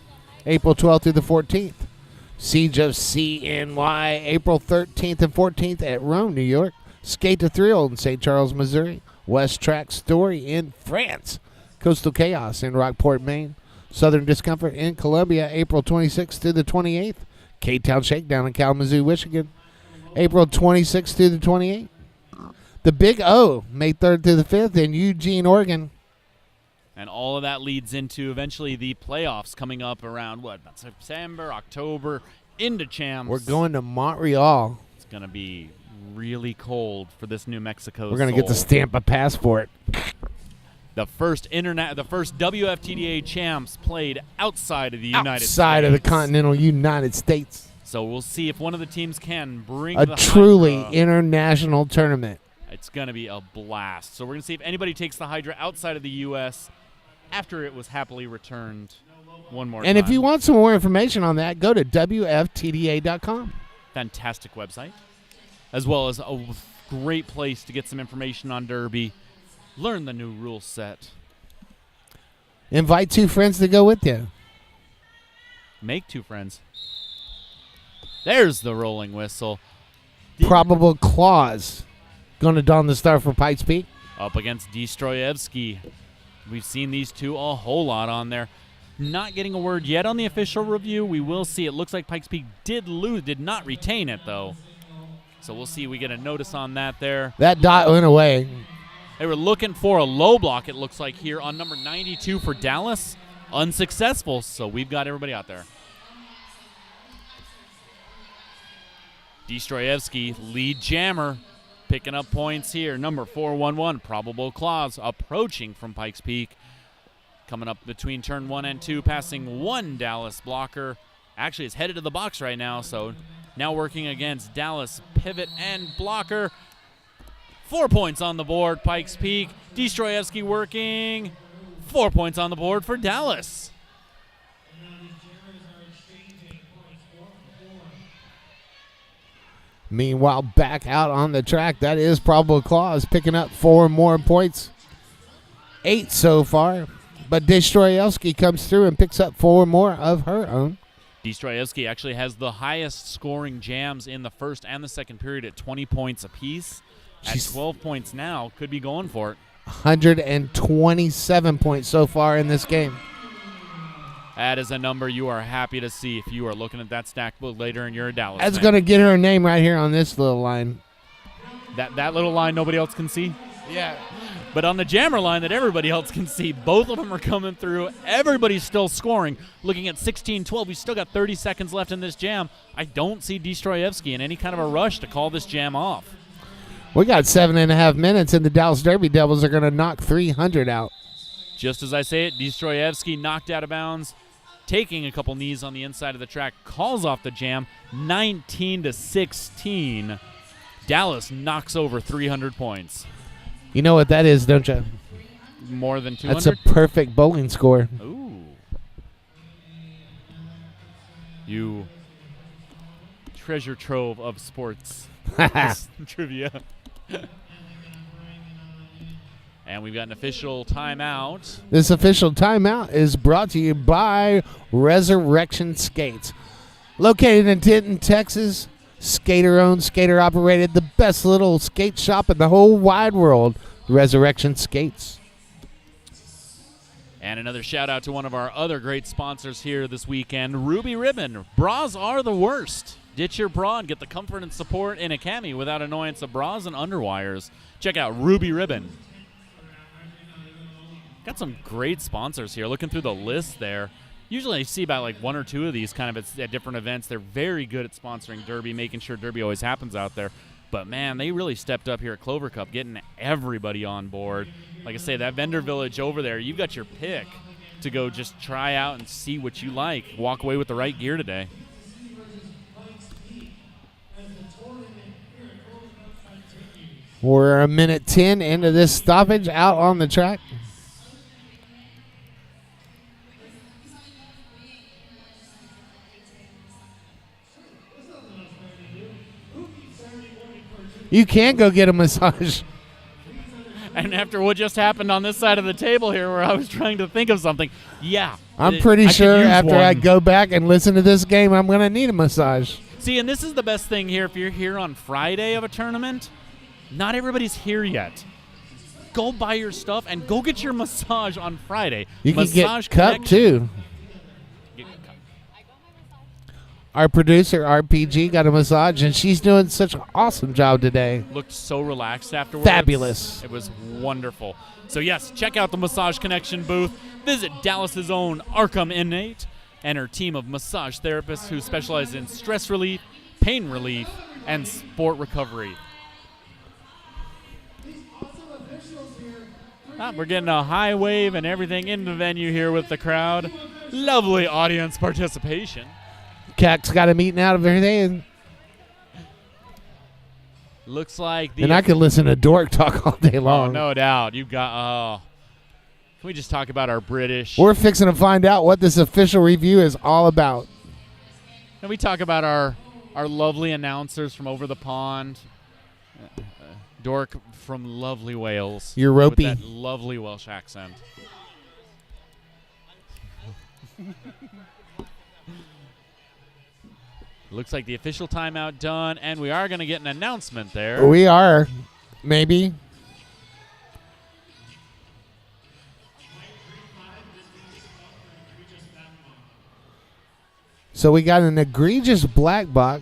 Speaker 1: April 12th through the 14th. Siege of CNY, April 13th and 14th at Rome, New York. Skate to Thrill in St. Charles, Missouri. West Track Story in France. Coastal Chaos in Rockport, Maine. Southern Discomfort in Columbia, April 26th through the 28th. K-Town Shakedown in Kalamazoo, Michigan, April 26th through the 28th. The Big O, May 3rd through the 5th in Eugene, Oregon.
Speaker 2: And all of that leads into eventually the playoffs coming up around, about September, October, into champs.
Speaker 1: We're going to Montreal.
Speaker 2: It's going to be really cold for this New Mexico
Speaker 1: We're going to get to stamp a passport.
Speaker 2: The first WFTDA champs played outside of the United States.
Speaker 1: Outside of the continental United States.
Speaker 2: So we'll see if one of the teams can bring
Speaker 1: a
Speaker 2: the
Speaker 1: truly
Speaker 2: Hydra.
Speaker 1: International tournament.
Speaker 2: It's going to be a blast. So we're going to see if anybody takes the Hydra outside of the U.S. after it was happily returned one more time.
Speaker 1: And if you want some more information on that, go to WFTDA.com.
Speaker 2: Fantastic website, as well as a great place to get some information on Derby. Learn the new rule set.
Speaker 1: Invite 2 friends to go with you.
Speaker 2: Make 2 friends. There's the rolling whistle.
Speaker 1: Probable Claws going to don the star for Pikes Peak.
Speaker 2: Up against Destroyevsky. We've seen these two a whole lot on there. Not getting a word yet on the official review. We will see. It looks like Pikes Peak did not retain it, though. So we'll see. We get a notice on that there.
Speaker 1: That dot went away.
Speaker 2: They were looking for a low block, it looks like, here on number 92 for Dallas. Unsuccessful, so we've got everybody out there. Destroyevsky, lead jammer, picking up points here. Number 411, Probable Claws, approaching from Pikes Peak. Coming up between turn 1 and 2, passing 1 Dallas blocker. Actually, is headed to the box right now, so now working against Dallas pivot and blocker. 4 points on the board, Pikes Peak. Destroyevsky working. 4 points on the board for Dallas.
Speaker 1: Meanwhile, back out on the track, that is Probable Clause picking up 4 more points. 8 so far. But Destroyevsky comes through and picks up 4 more of her own.
Speaker 2: Destroyevsky actually has the highest scoring jams in the first and the second period at 20 points apiece. At 12 points now, could be going for it.
Speaker 1: 127 points so far in this game.
Speaker 2: That is a number you are happy to see if you are looking at that stack book later and you're a Dallas
Speaker 1: That's
Speaker 2: fan.
Speaker 1: going to get her name right here on this little line.
Speaker 2: That little line nobody else can see?
Speaker 1: Yeah.
Speaker 2: But on the jammer line that everybody else can see, both of them are coming through. Everybody's still scoring. Looking at 16-12, we still got 30 seconds left in this jam. I don't see Destroyevsky in any kind of a rush to call this jam off.
Speaker 1: We got 7.5 minutes, and the Dallas Derby Devils are going to knock 300 out.
Speaker 2: Just as I say it, Destroyevsky knocked out of bounds, taking a couple knees on the inside of the track, calls off the jam, 19-16. Dallas knocks over 300 points.
Speaker 1: You know what that is, don't you?
Speaker 2: More than 200?
Speaker 1: That's a perfect bowling score.
Speaker 2: Ooh. You treasure trove of sports trivia. And we've got an official timeout.
Speaker 1: This official timeout is brought to you by Resurrection Skates. Located in Denton, Texas, skater-owned, skater-operated, the best little skate shop in the whole wide world, Resurrection Skates.
Speaker 2: And another shout-out to one of our other great sponsors here this weekend, Ruby Ribbon. Bras are the worst. Ditch your bra and get the comfort and support in a cami without annoyance of bras and underwires. Check out Ruby Ribbon. Got some great sponsors here. Looking through the list there. Usually I see about like 1 or 2 of these kind of at different events. They're very good at sponsoring Derby, making sure Derby always happens out there. But, man, they really stepped up here at Clover Cup, getting everybody on board. Like I say, that vendor village over there, you've got your pick to go just try out and see what you like. Walk away with the right gear today.
Speaker 1: We're a minute 10 into this stoppage out on the track. You can go get a massage.
Speaker 2: And after what just happened on this side of the table here where I was trying to think of something, yeah.
Speaker 1: I'm pretty sure after
Speaker 2: one.
Speaker 1: I go back and listen to this game, I'm going to need a massage.
Speaker 2: See, and this is the best thing here. If you're here on Friday of a tournament, not everybody's here yet. Go buy your stuff and go get your massage on Friday.
Speaker 1: You
Speaker 2: Massage
Speaker 1: can get cut, too.
Speaker 2: Get cut.
Speaker 1: Our producer, RPG, got a massage, and she's doing such an awesome job today.
Speaker 2: Looked so relaxed afterwards.
Speaker 1: Fabulous.
Speaker 2: It was wonderful. So, yes, check out the Massage Connection booth. Visit Dallas's own Arkham Innate and her team of massage therapists who specialize in stress relief, pain relief, and sport recovery. We're getting a high wave and everything in the venue here with the crowd. Lovely audience participation.
Speaker 1: Cac's got a meeting out of everything.
Speaker 2: Looks like
Speaker 1: And I could listen to Dork talk all day long.
Speaker 2: Oh, no doubt. You've got, can we just talk about our British?
Speaker 1: We're fixing to find out what this official review is all about.
Speaker 2: Can we talk about our lovely announcers from over the pond? Dork from lovely Wales.
Speaker 1: You're ropey.
Speaker 2: With that lovely Welsh accent. Looks like the official timeout done, and we are going to get an announcement there.
Speaker 1: We are. Maybe. So we got an egregious back block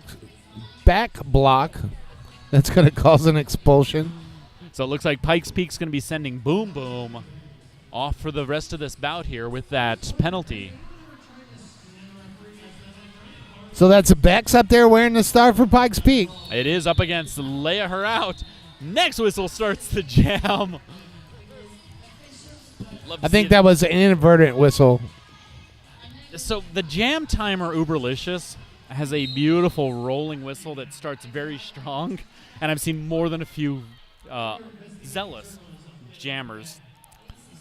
Speaker 1: that's going to cause an expulsion.
Speaker 2: So it looks like Pikes Peak's going to be sending Boom Boom off for the rest of this bout here with that penalty.
Speaker 1: So that's Bex up there wearing the star for Pikes Peak.
Speaker 2: It is up against Leia her out. Next whistle starts the jam.
Speaker 1: I think that was an inadvertent whistle.
Speaker 2: So the jam timer Uberlicious has a beautiful rolling whistle that starts very strong, and I've seen more than a few zealous jammers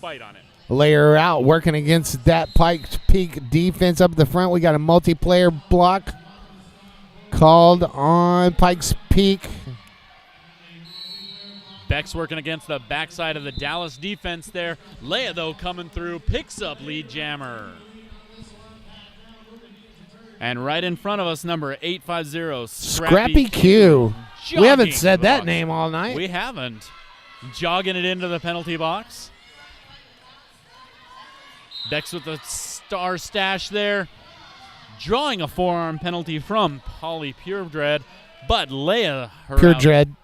Speaker 2: bite on it.
Speaker 1: Layer out, working against that Pikes Peak defense up the front. We got a multiplayer block called on Pikes Peak.
Speaker 2: Beck's working against the backside of the Dallas defense there. Leia, though, coming through, picks up lead jammer. And right in front of us, number 850,
Speaker 1: Scrappy Q. We haven't said that
Speaker 2: box.
Speaker 1: name all night.
Speaker 2: We haven't. Jogging it into the penalty box. Beck's with the star stash there. Drawing a forearm penalty from Polly Puredread. But Leia, her
Speaker 1: Pure Dread.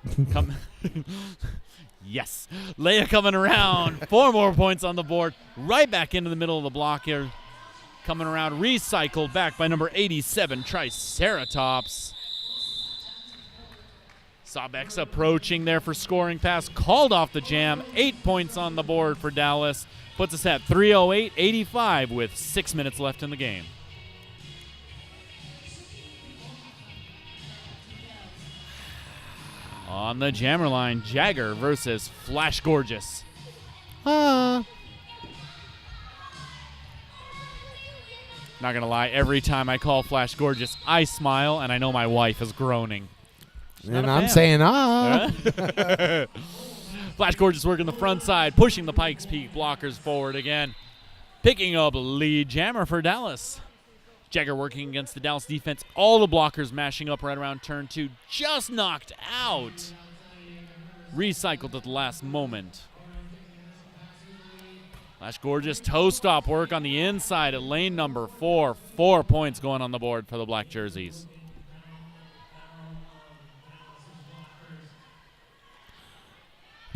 Speaker 2: Yes. Leia coming around. 4 more points on the board. Right back into the middle of the block here. Coming around. Recycled back by number 87, Triceratops. Sawbeck's approaching there for scoring pass. Called off the jam. 8 points on the board for Dallas. Puts us at 308-85 with 6 minutes left in the game. On the jammer line, Jagger versus Flash Gorgeous.
Speaker 1: Ah.
Speaker 2: Not going to lie, every time I call Flash Gorgeous, I smile, and I know my wife is groaning.
Speaker 1: And I'm saying,
Speaker 2: Flash Gorgeous working the front side, pushing the Pikes Peak blockers forward again. Picking up lead jammer for Dallas. Jagger working against the Dallas defense. All the blockers mashing up right around turn 2. Just knocked out. Recycled at the last moment. Flash Gorgeous toe stop work on the inside at lane number 4. 4 points going on the board for the black jerseys.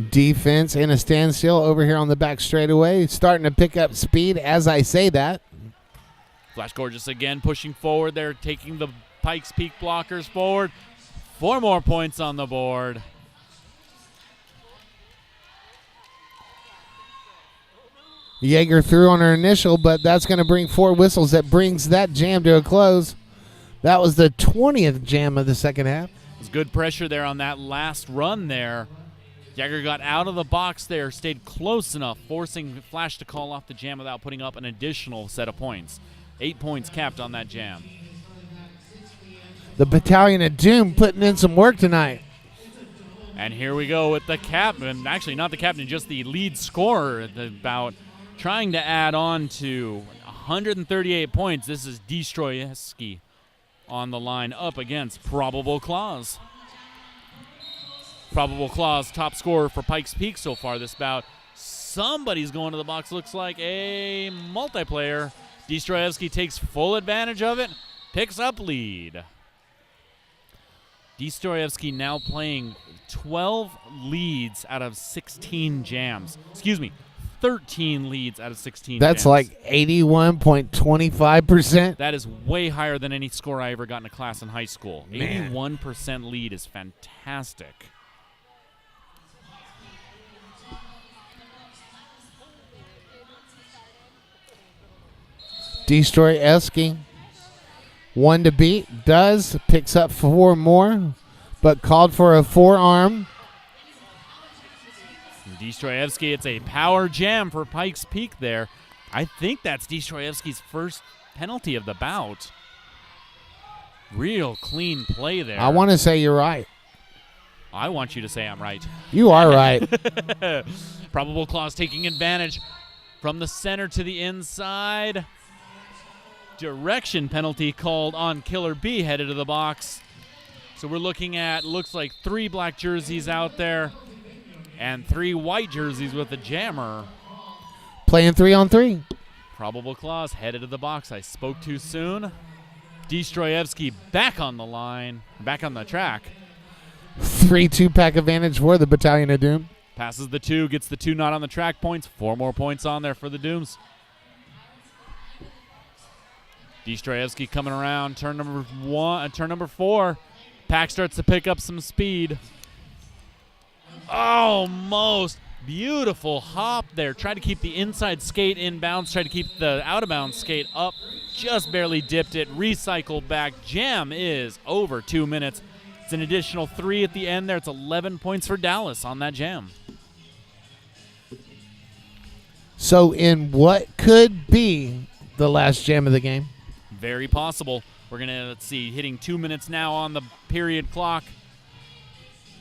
Speaker 1: Defense in a standstill over here on the back straightaway. Starting to pick up speed as I say that.
Speaker 2: Flash Gorgeous again pushing forward there, taking the Pikes Peak blockers forward. 4 more points on the board.
Speaker 1: Jaeger threw on her initial, but that's going to bring 4 whistles. That brings that jam to a close. That was the 20th jam of the second half.
Speaker 2: There's good pressure there on that last run there. Jagger got out of the box there, stayed close enough, forcing Flash to call off the jam without putting up an additional set of points. 8 points capped on that jam.
Speaker 1: The Battalion of Doom putting in some work tonight.
Speaker 2: And here we go with the captain, actually not the captain, just the lead scorer at the bout, trying to add on to 138 points. This is Destroyevsky on the line up against Probable Claus. Probable Claus, top scorer for Pikes Peak so far this bout. Somebody's going to the box, looks like a multiplayer. Destroyevsky takes full advantage of it, picks up lead. Destroyevsky now playing 12 leads out of 16 jams. Excuse me, 13 leads out of 16
Speaker 1: That's
Speaker 2: jams.
Speaker 1: like 81.25%.
Speaker 2: That is way higher than any score I ever got in a class in high school.
Speaker 1: Man.
Speaker 2: 81% lead is fantastic.
Speaker 1: Destroyevsky, 1 to beat, picks up 4 more, but called for a forearm.
Speaker 2: Destroyevsky, it's a power jam for Pikes Peak there. I think that's Destroyevsky's first penalty of the bout. Real clean play there.
Speaker 1: I want to say you're right.
Speaker 2: I want you to say I'm right.
Speaker 1: You are right.
Speaker 2: Probable Claus taking advantage from the center to the inside. Direction penalty called on Killer B headed to the box. So we're looking at, looks like 3 black jerseys out there and 3 white jerseys with the jammer.
Speaker 1: Playing 3-on-3.
Speaker 2: Probable Claus headed to the box. I spoke too soon. Destroyevsky back on the line, back on the track.
Speaker 1: 3 2-pack advantage for the Battalion of Doom.
Speaker 2: Passes the 2, gets the 2 not on the track points. 4 more points on there for the Dooms. Destroyevsky coming around, turn number 4. Pack starts to pick up some speed. Almost. Beautiful hop there. Tried to keep the inside skate inbounds, tried to keep the out-of-bounds skate up. Just barely dipped it. Recycled back. Jam is over 2 minutes. It's an additional 3 at the end there. It's 11 points for Dallas on that jam.
Speaker 1: So in what could be the last jam of the game?
Speaker 2: Very possible. We're going to, let's see, hitting 2 minutes now on the period clock.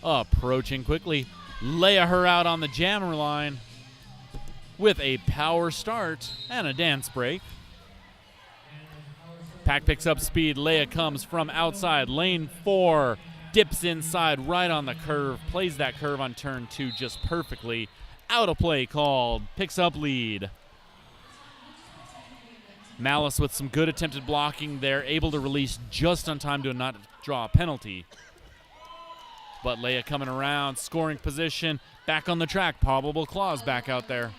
Speaker 2: Approaching quickly. Leia her out on the jammer line with a power start and a dance break. Pack picks up speed. Leia comes from outside. Lane 4 dips inside right on the curve. Plays that curve on turn 2 just perfectly. Out of play called. Picks up lead. Malice with some good attempted blocking there. Able to release just on time to not draw a penalty. But Leia coming around. Scoring position. Back on the track. Probable Claws back out there.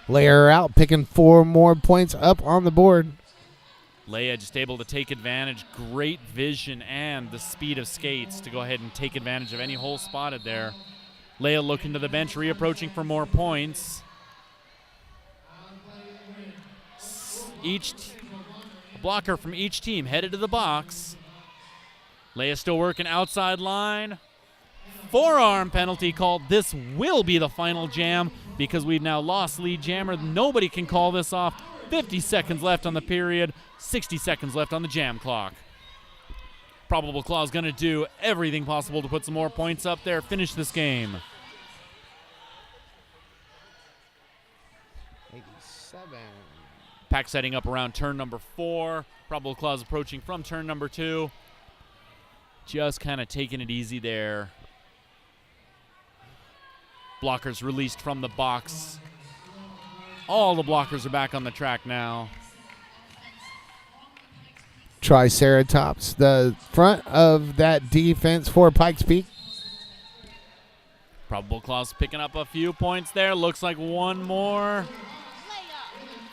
Speaker 1: Leia her out. Picking 4 more points up on the board.
Speaker 2: Leia just able to take advantage. Great vision and the speed of skates to go ahead and take advantage of any hole spotted there. Leia looking to the bench, reapproaching for more points. A blocker from each team headed to the box. Leia still working outside line. Forearm penalty called. This will be the final jam because we've now lost lead jammer. Nobody can call this off. 50 seconds left on the period. 60 seconds left on the jam clock. Probable Claw's going to do everything possible to put some more points up there. Finish this game.
Speaker 1: 87.
Speaker 2: Pack setting up around turn number 4. Probable Claw's approaching from turn number 2. Just kind of taking it easy there. Blockers released from the box. All the blockers are back on the track now.
Speaker 1: Triceratops, the front of that defense for Pikes Peak.
Speaker 2: Probable Claws picking up a few points there. Looks like one more.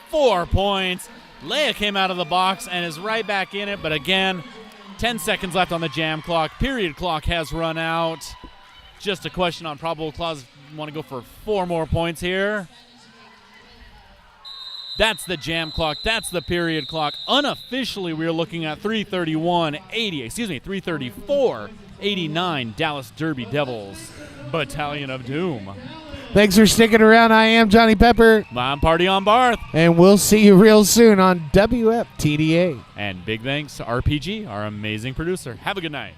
Speaker 2: 4 points. Leia came out of the box and is right back in it. But again, 10 seconds left on the jam clock. Period clock has run out. Just a question on Probable Claws. Want to go for 4 more points here. That's the jam clock. That's the period clock. Unofficially, we're looking at 334-89 Dallas Derby Devils, Battalion of Doom.
Speaker 1: Thanks for sticking around. I am Johnny Pepper.
Speaker 2: I'm Party on Barth.
Speaker 1: And we'll see you real soon on WFTDA.
Speaker 2: And big thanks to RPG, our amazing producer. Have a good night.